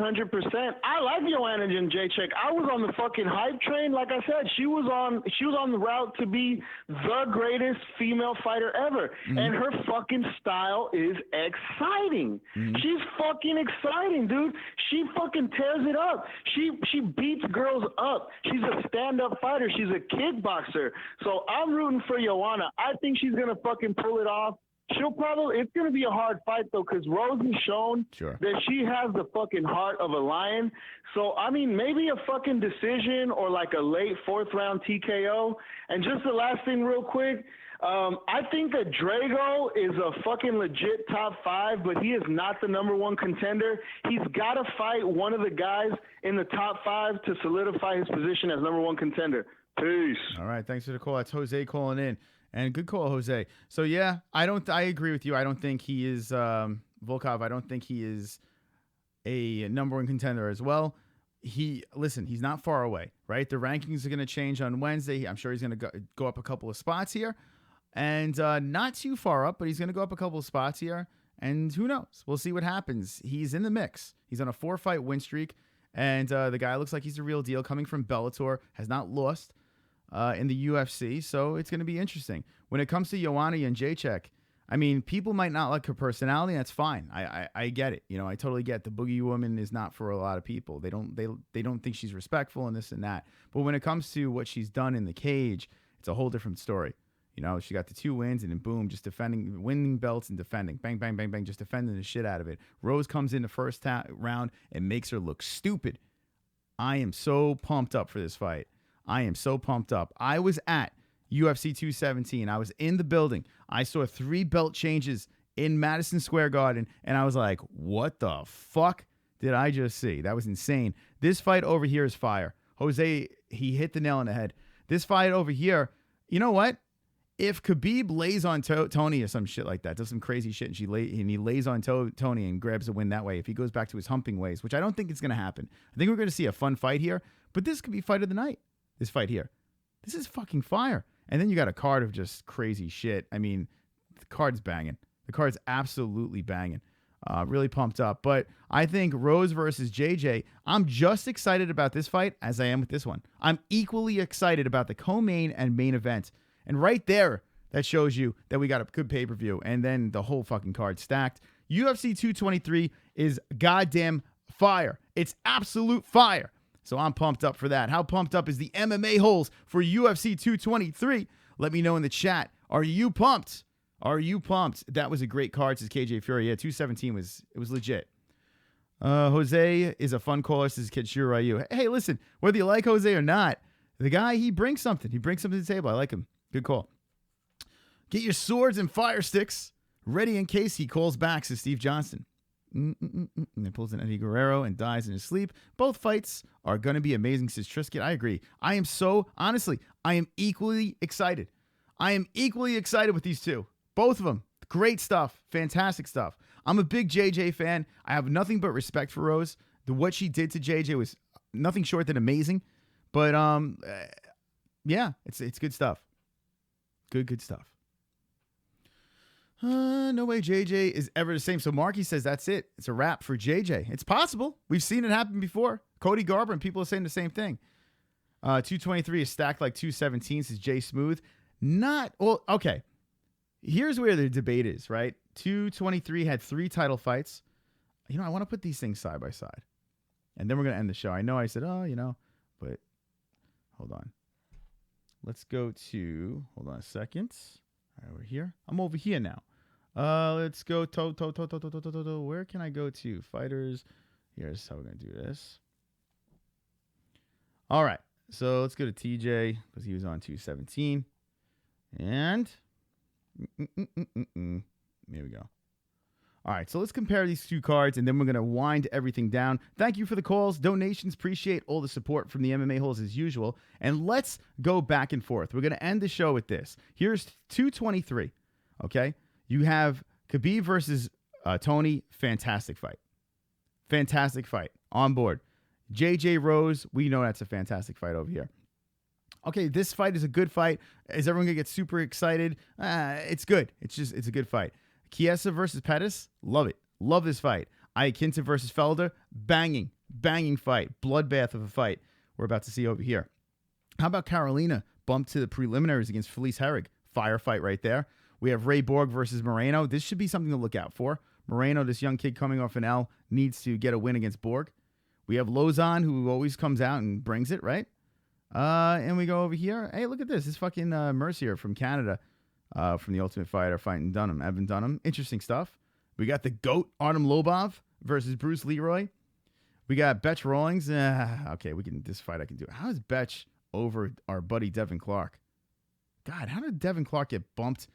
I like Joanna Jędrzejczyk. I was on the fucking hype train. Like I said, she was on the route to be the greatest female fighter ever. And her fucking style is exciting. She's fucking exciting, dude. She fucking tears it up. She beats girls up. She's a stand-up fighter. She's a kickboxer. So I'm rooting for Joanna. I think she's going to fucking pull it off. It's going to be a hard fight, though, because Rose has shown that she has the fucking heart of a lion. So, I mean, maybe a fucking decision or like a late fourth-round TKO. And just the last thing real quick, I think that Drago is a fucking legit top 5, but he is not the #1 contender. He's got to fight one of the guys in the top 5 to solidify his position as #1 contender. Peace. All right, thanks for the call. That's Jose calling in. And good call, Jose. So, yeah, I agree with you. I don't think he is, Volkov, I don't think he is a #1 contender as well. He's not far away, right? The rankings are going to change on Wednesday. I'm sure he's going to go up a couple of spots here. And not too far up, but he's going to go up a couple of spots here. And who knows? We'll see what happens. He's in the mix. He's on a 4-fight win streak. And the guy looks like he's the real deal, coming from Bellator, has not lost in the UFC, so it's going to be interesting. When it comes to Joanna Jędrzejczyk, I mean, people might not like her personality. That's fine. I get it. You know, I totally get the boogie woman is not for a lot of people. They don't think she's respectful and this and that. But when it comes to what she's done in the cage, it's a whole different story. You know, she got the 2 wins and then boom, just defending, winning belts and defending. Bang, bang, bang, bang, just defending the shit out of it. Rose comes in the first round and makes her look stupid. I am so pumped up for this fight. I am so pumped up. I was at UFC 217. I was in the building. I saw 3 belt changes in Madison Square Garden, and I was like, what the fuck? did I just see? That was insane. This fight over here is fire. Jose, he hit the nail on the head. This fight over here, you know what? If Khabib lays on Tony or some shit like that, does some crazy shit, and he lays on Tony and grabs a win that way, if he goes back to his humping ways, which I don't think it's going to happen. I think we're going to see a fun fight here, but this could be fight of the night, this fight here. This is fucking fire. And then you got a card of just crazy shit. I mean, the card's banging. The card's absolutely banging. Really pumped up. But I think Rose versus JJ, I'm just excited about this fight as I am with this one. I'm equally excited about the co-main and main event. And right there, that shows you that we got a good pay-per-view. And then the whole fucking card stacked. UFC 223 is goddamn fire. It's absolute fire. So I'm pumped up for that. How pumped up is the MMA-Holes for UFC 223? Let me know in the chat. Are you pumped? Are you pumped? That was a great card, says KJ Fury. Yeah, 217 was legit. Jose is a fun caller, says Kenshiro Ryu. Hey, listen, whether you like Jose or not, the guy, he brings something. He brings something to the table. I like him. Good call. Get your swords and fire sticks ready in case he calls back, says Steve Johnson. And pulls an Eddie Guerrero and dies in his sleep. Both fights are going to be amazing, says Trisket. I agree. I am equally excited. I am equally excited with these two. Both of them. Great stuff. Fantastic stuff. I'm a big JJ fan. I have nothing but respect for Rose. What she did to JJ was nothing short than amazing. But, yeah, it's good stuff. Good stuff. No way JJ is ever the same. So Marky says that's it. It's a wrap for JJ. It's possible. We've seen it happen before. Cody Garber and people are saying the same thing. 223 is stacked like 217, says Jay Smooth. Okay. Here's where the debate is, right? 223 had 3 title fights. You know, I want to put these things side by side. And then we're going to end the show. I know I said, but hold on. Let's go to, hold on a second. All right, we're here. I'm over here now. Let's go where can I go to? Fighters. Here's how we're going to do this. All right. So let's go to TJ because he was on 217. And here we go. All right, so let's compare these two cards, and then we're going to wind everything down. Thank you for the calls, donations. Appreciate all the support from the MMA-Holes as usual. And let's go back and forth. We're going to end the show with this. Here's 223, okay? You have Khabib versus Tony. Fantastic fight. Fantastic fight. On board. JJ Rose, we know that's a fantastic fight over here. Okay, this fight is a good fight. Is everyone going to get super excited? It's good. It's a good fight. Chiesa versus Pettis, love it. Love this fight. Iaquinta versus Felder, banging fight. Bloodbath of a fight we're about to see over here. How about Carolina bumped to the preliminaries against Felice Herrig? Fire fight right there. We have Ray Borg versus Moreno. This should be something to look out for. Moreno, this young kid coming off an L, needs to get a win against Borg. We have Lozon, who always comes out and brings it, right? And we go over here. Hey, look at this. This fucking Mercier from Canada. From the Ultimate Fighter fighting Dunham, Evan Dunham. Interesting stuff. We got the GOAT, Artem Lobov versus Bruce Leroy. We got Betch Rawlings. Okay, this fight I can do. How is Betch over our buddy Devin Clark? God, how did Devin Clark get bumped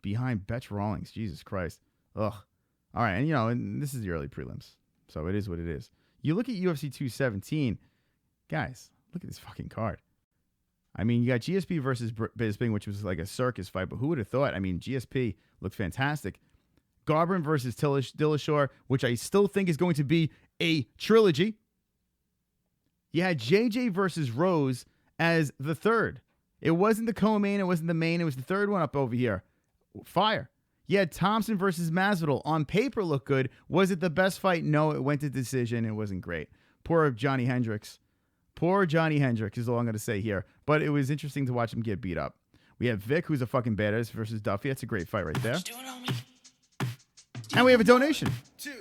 behind Betch Rawlings? Jesus Christ. Ugh. All right, and this is the early prelims, so it is what it is. You look at UFC 217, guys, look at this fucking card. I mean, you got GSP versus Bisping, which was like a circus fight, but who would have thought? I mean, GSP looked fantastic. Garbrandt versus Dillashaw, which I still think is going to be a trilogy. You had JJ versus Rose as the third. It wasn't the co-main, it wasn't the main, it was the third one up over here. Fire. You had Thompson versus Masvidal. On paper, looked good. Was it the best fight? No, it went to decision. It wasn't great. Poor Johnny Hendricks. Poor Johnny Hendricks is all I'm going to say here. But it was interesting to watch him get beat up. We have Vic, who's a fucking badass, versus Duffy. That's a great fight right there. And we have a donation. 2,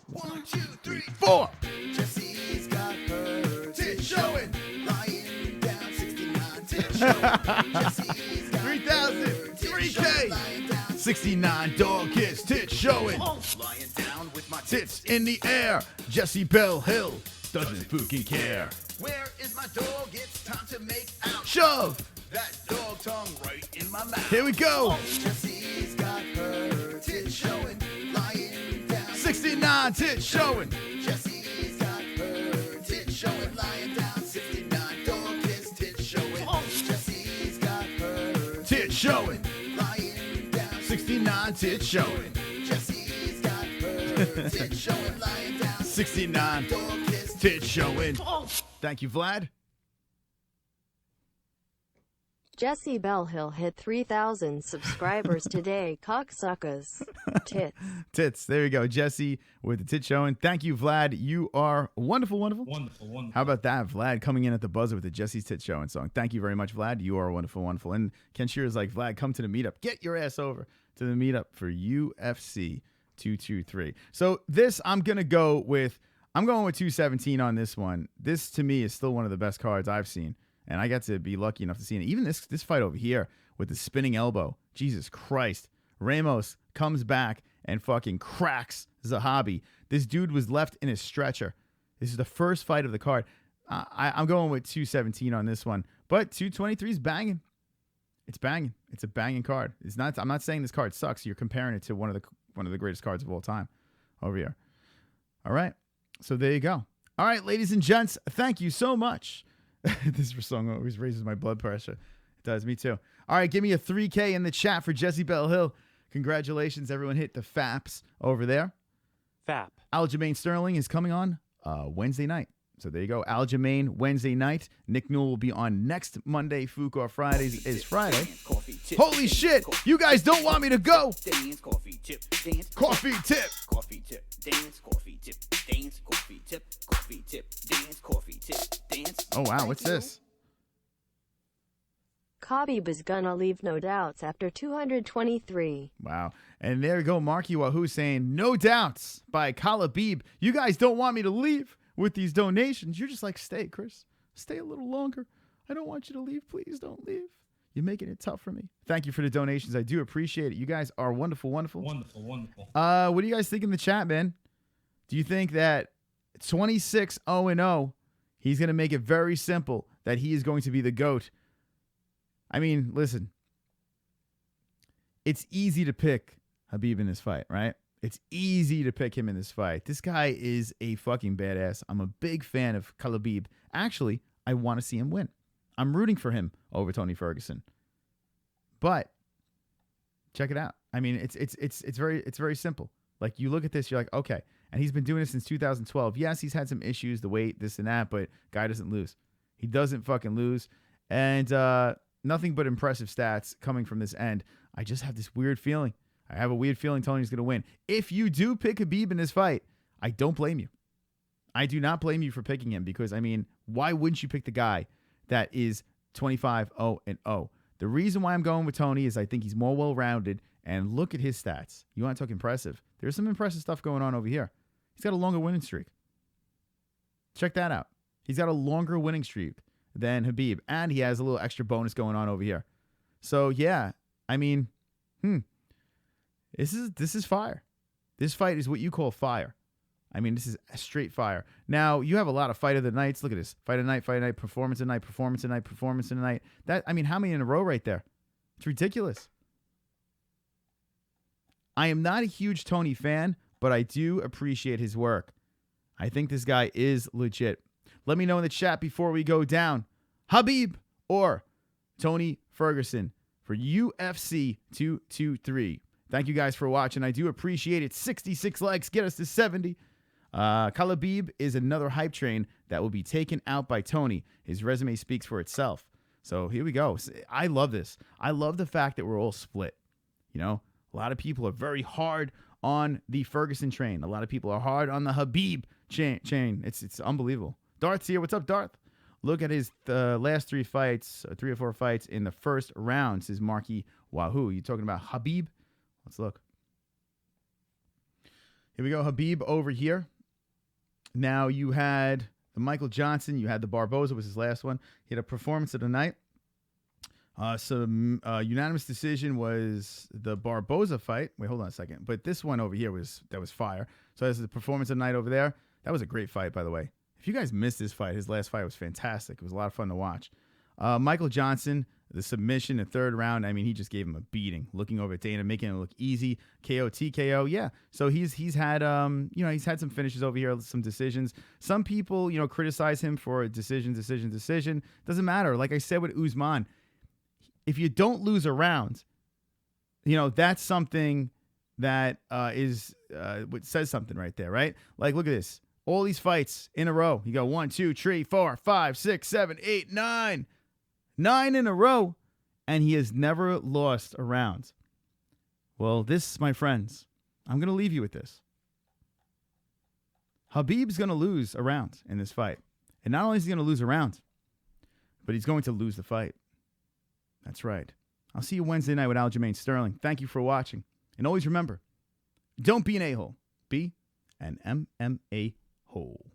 1, 2, 3, 4. Jessie's got her tits showing. Lying down 69 tits showing. Jesse's got 3,000. 3K. 69 dog kiss tits showing. Lying down with my Tits in the air. Jesse Bell Hill doesn't fucking care. Where is my dog? It's time to make out. Shove. That dog tongue right in my mouth. Here we go. Jessie's got her tits showing. Lying down 69 tits showing. Jessie's got tit showing. Jessie's got her tit showing, lying down. 69 tit showing. Thank you, Vlad. Jessie Bellhill hit 3,000 subscribers today, cocksuckers. Tits. Tits. There you go. Jessie with the tit showing. Thank you, Vlad. You are wonderful, wonderful. Wonderful, wonderful. How about that? Vlad coming in at the buzzer with the Jessie's tit showing song. Thank you very much, Vlad. You are wonderful, wonderful. And Kenshiro's like, Vlad, come to the meetup. Get your ass over to the meetup for UFC 223. So this, I'm going with 217 on this one. This, to me, is still one of the best cards I've seen. And I got to be lucky enough to see it. Even this fight over here with the spinning elbow. Jesus Christ. Ramos comes back and fucking cracks Zahabi. This dude was left in a stretcher. This is the first fight of the card. I'm going with 217 on this one. But 223 is banging. It's banging. It's a banging card. It's not. I'm not saying this card sucks. You're comparing it to one of the greatest cards of all time over here. All right. So there you go. All right, ladies and gents, thank you so much. This song always raises my blood pressure. It does, me too. All right, give me a 3K in the chat for Jessie Bellhill. Congratulations, everyone hit the FAPs over there. FAP. Aljamain Sterling is coming on Wednesday night. So there you go. Aljamain Wednesday night. Nick Newell will be on next Monday. Fuqua Fridays is Friday. Holy shit! You guys don't want me to go! Coffee tip, dance, coffee tip, coffee tip, dance, coffee tip, dance, coffee tip, coffee tip, dance, coffee tip, dance. Oh wow, what's this? Khabib is gonna leave no doubts after 223. Wow. And there you go, Marky Wahoo saying, no doubts by Khabib. You guys don't want me to leave with these donations. You're just like, stay, Chris. Stay a little longer. I don't want you to leave. Please don't leave. You're making it tough for me. Thank you for the donations. I do appreciate it. You guys are wonderful, wonderful. Wonderful, wonderful. What do you guys think in the chat, man? Do you think that 26-0-0, he's going to make it very simple that he is going to be the GOAT? I mean, listen. It's easy to pick Khabib in this fight, right? It's easy to pick him in this fight. This guy is a fucking badass. I'm a big fan of Khabib. Actually, I want to see him win. I'm rooting for him over Tony Ferguson. But check it out. I mean, it's very simple. Like, you look at this, you're like, okay. And he's been doing this since 2012. Yes, he's had some issues, the weight, this and that, but guy doesn't lose. He doesn't fucking lose. And nothing but impressive stats coming from this end. I just have this weird feeling. I have a weird feeling Tony's going to win. If you do pick Khabib in this fight, I don't blame you. I do not blame you for picking him because, I mean, why wouldn't you pick the guy that is 25-0-0? The reason why I'm going with Tony is I think he's more well-rounded, and look at his stats. You want to talk impressive? There's some impressive stuff going on over here. He's got a longer winning streak. Check that out. He's got a longer winning streak than Khabib, and he has a little extra bonus going on over here. So, yeah, I mean, this is fire. This fight is what you call fire. I mean, this is straight fire. Now, you have a lot of fight of the nights. Look at this. Fight of the night, performance of the night, performance of the night, performance of the night. That, I mean, how many in a row right there? It's ridiculous. I am not a huge Tony fan, but I do appreciate his work. I think this guy is legit. Let me know in the chat before we go down. Khabib or Tony Ferguson for UFC 223. Thank you guys for watching. I do appreciate it. 66 likes. Get us to 70. Khabib is another hype train that will be taken out by Tony. His resume speaks for itself. So here we go. I love this. I love the fact that we're all split. You know, a lot of people are very hard on the Ferguson train. A lot of people are hard on the Khabib chain. It's unbelievable. Darth's here. What's up, Darth? Look at his last 3 fights, 3 or 4 fights in the first round, says Marky Wahoo. You talking about Khabib? Let's look. Here we go. Khabib over here. Now you had the Michael Johnson. You had the Barboza was his last one. He had a performance of the night. Some unanimous decision was the Barboza fight. Wait, hold on a second. But this one over here was fire. So that's the performance of the night over there. That was a great fight, by the way. If you guys missed this fight, his last fight was fantastic. It was a lot of fun to watch. Michael Johnson, the submission, the 3rd round. I mean, he just gave him a beating. Looking over at Dana, making it look easy. KO, TKO, yeah. So he's had he's had some finishes over here, some decisions. Some people criticize him for a decision. Doesn't matter. Like I said with Usman, if you don't lose a round, that's something that what says something right there, right? Like, look at this. All these fights in a row. You go 1, 2, 3, 4, 5, 6, 7, 8, 9. 9 in a row, and he has never lost a round. Well, this, my friends, I'm going to leave you with this. Khabib's going to lose a round in this fight. And not only is he going to lose a round, but he's going to lose the fight. That's right. I'll see you Wednesday night with Aljamain Sterling. Thank you for watching. And always remember, don't be an a-hole. Be an MMA hole.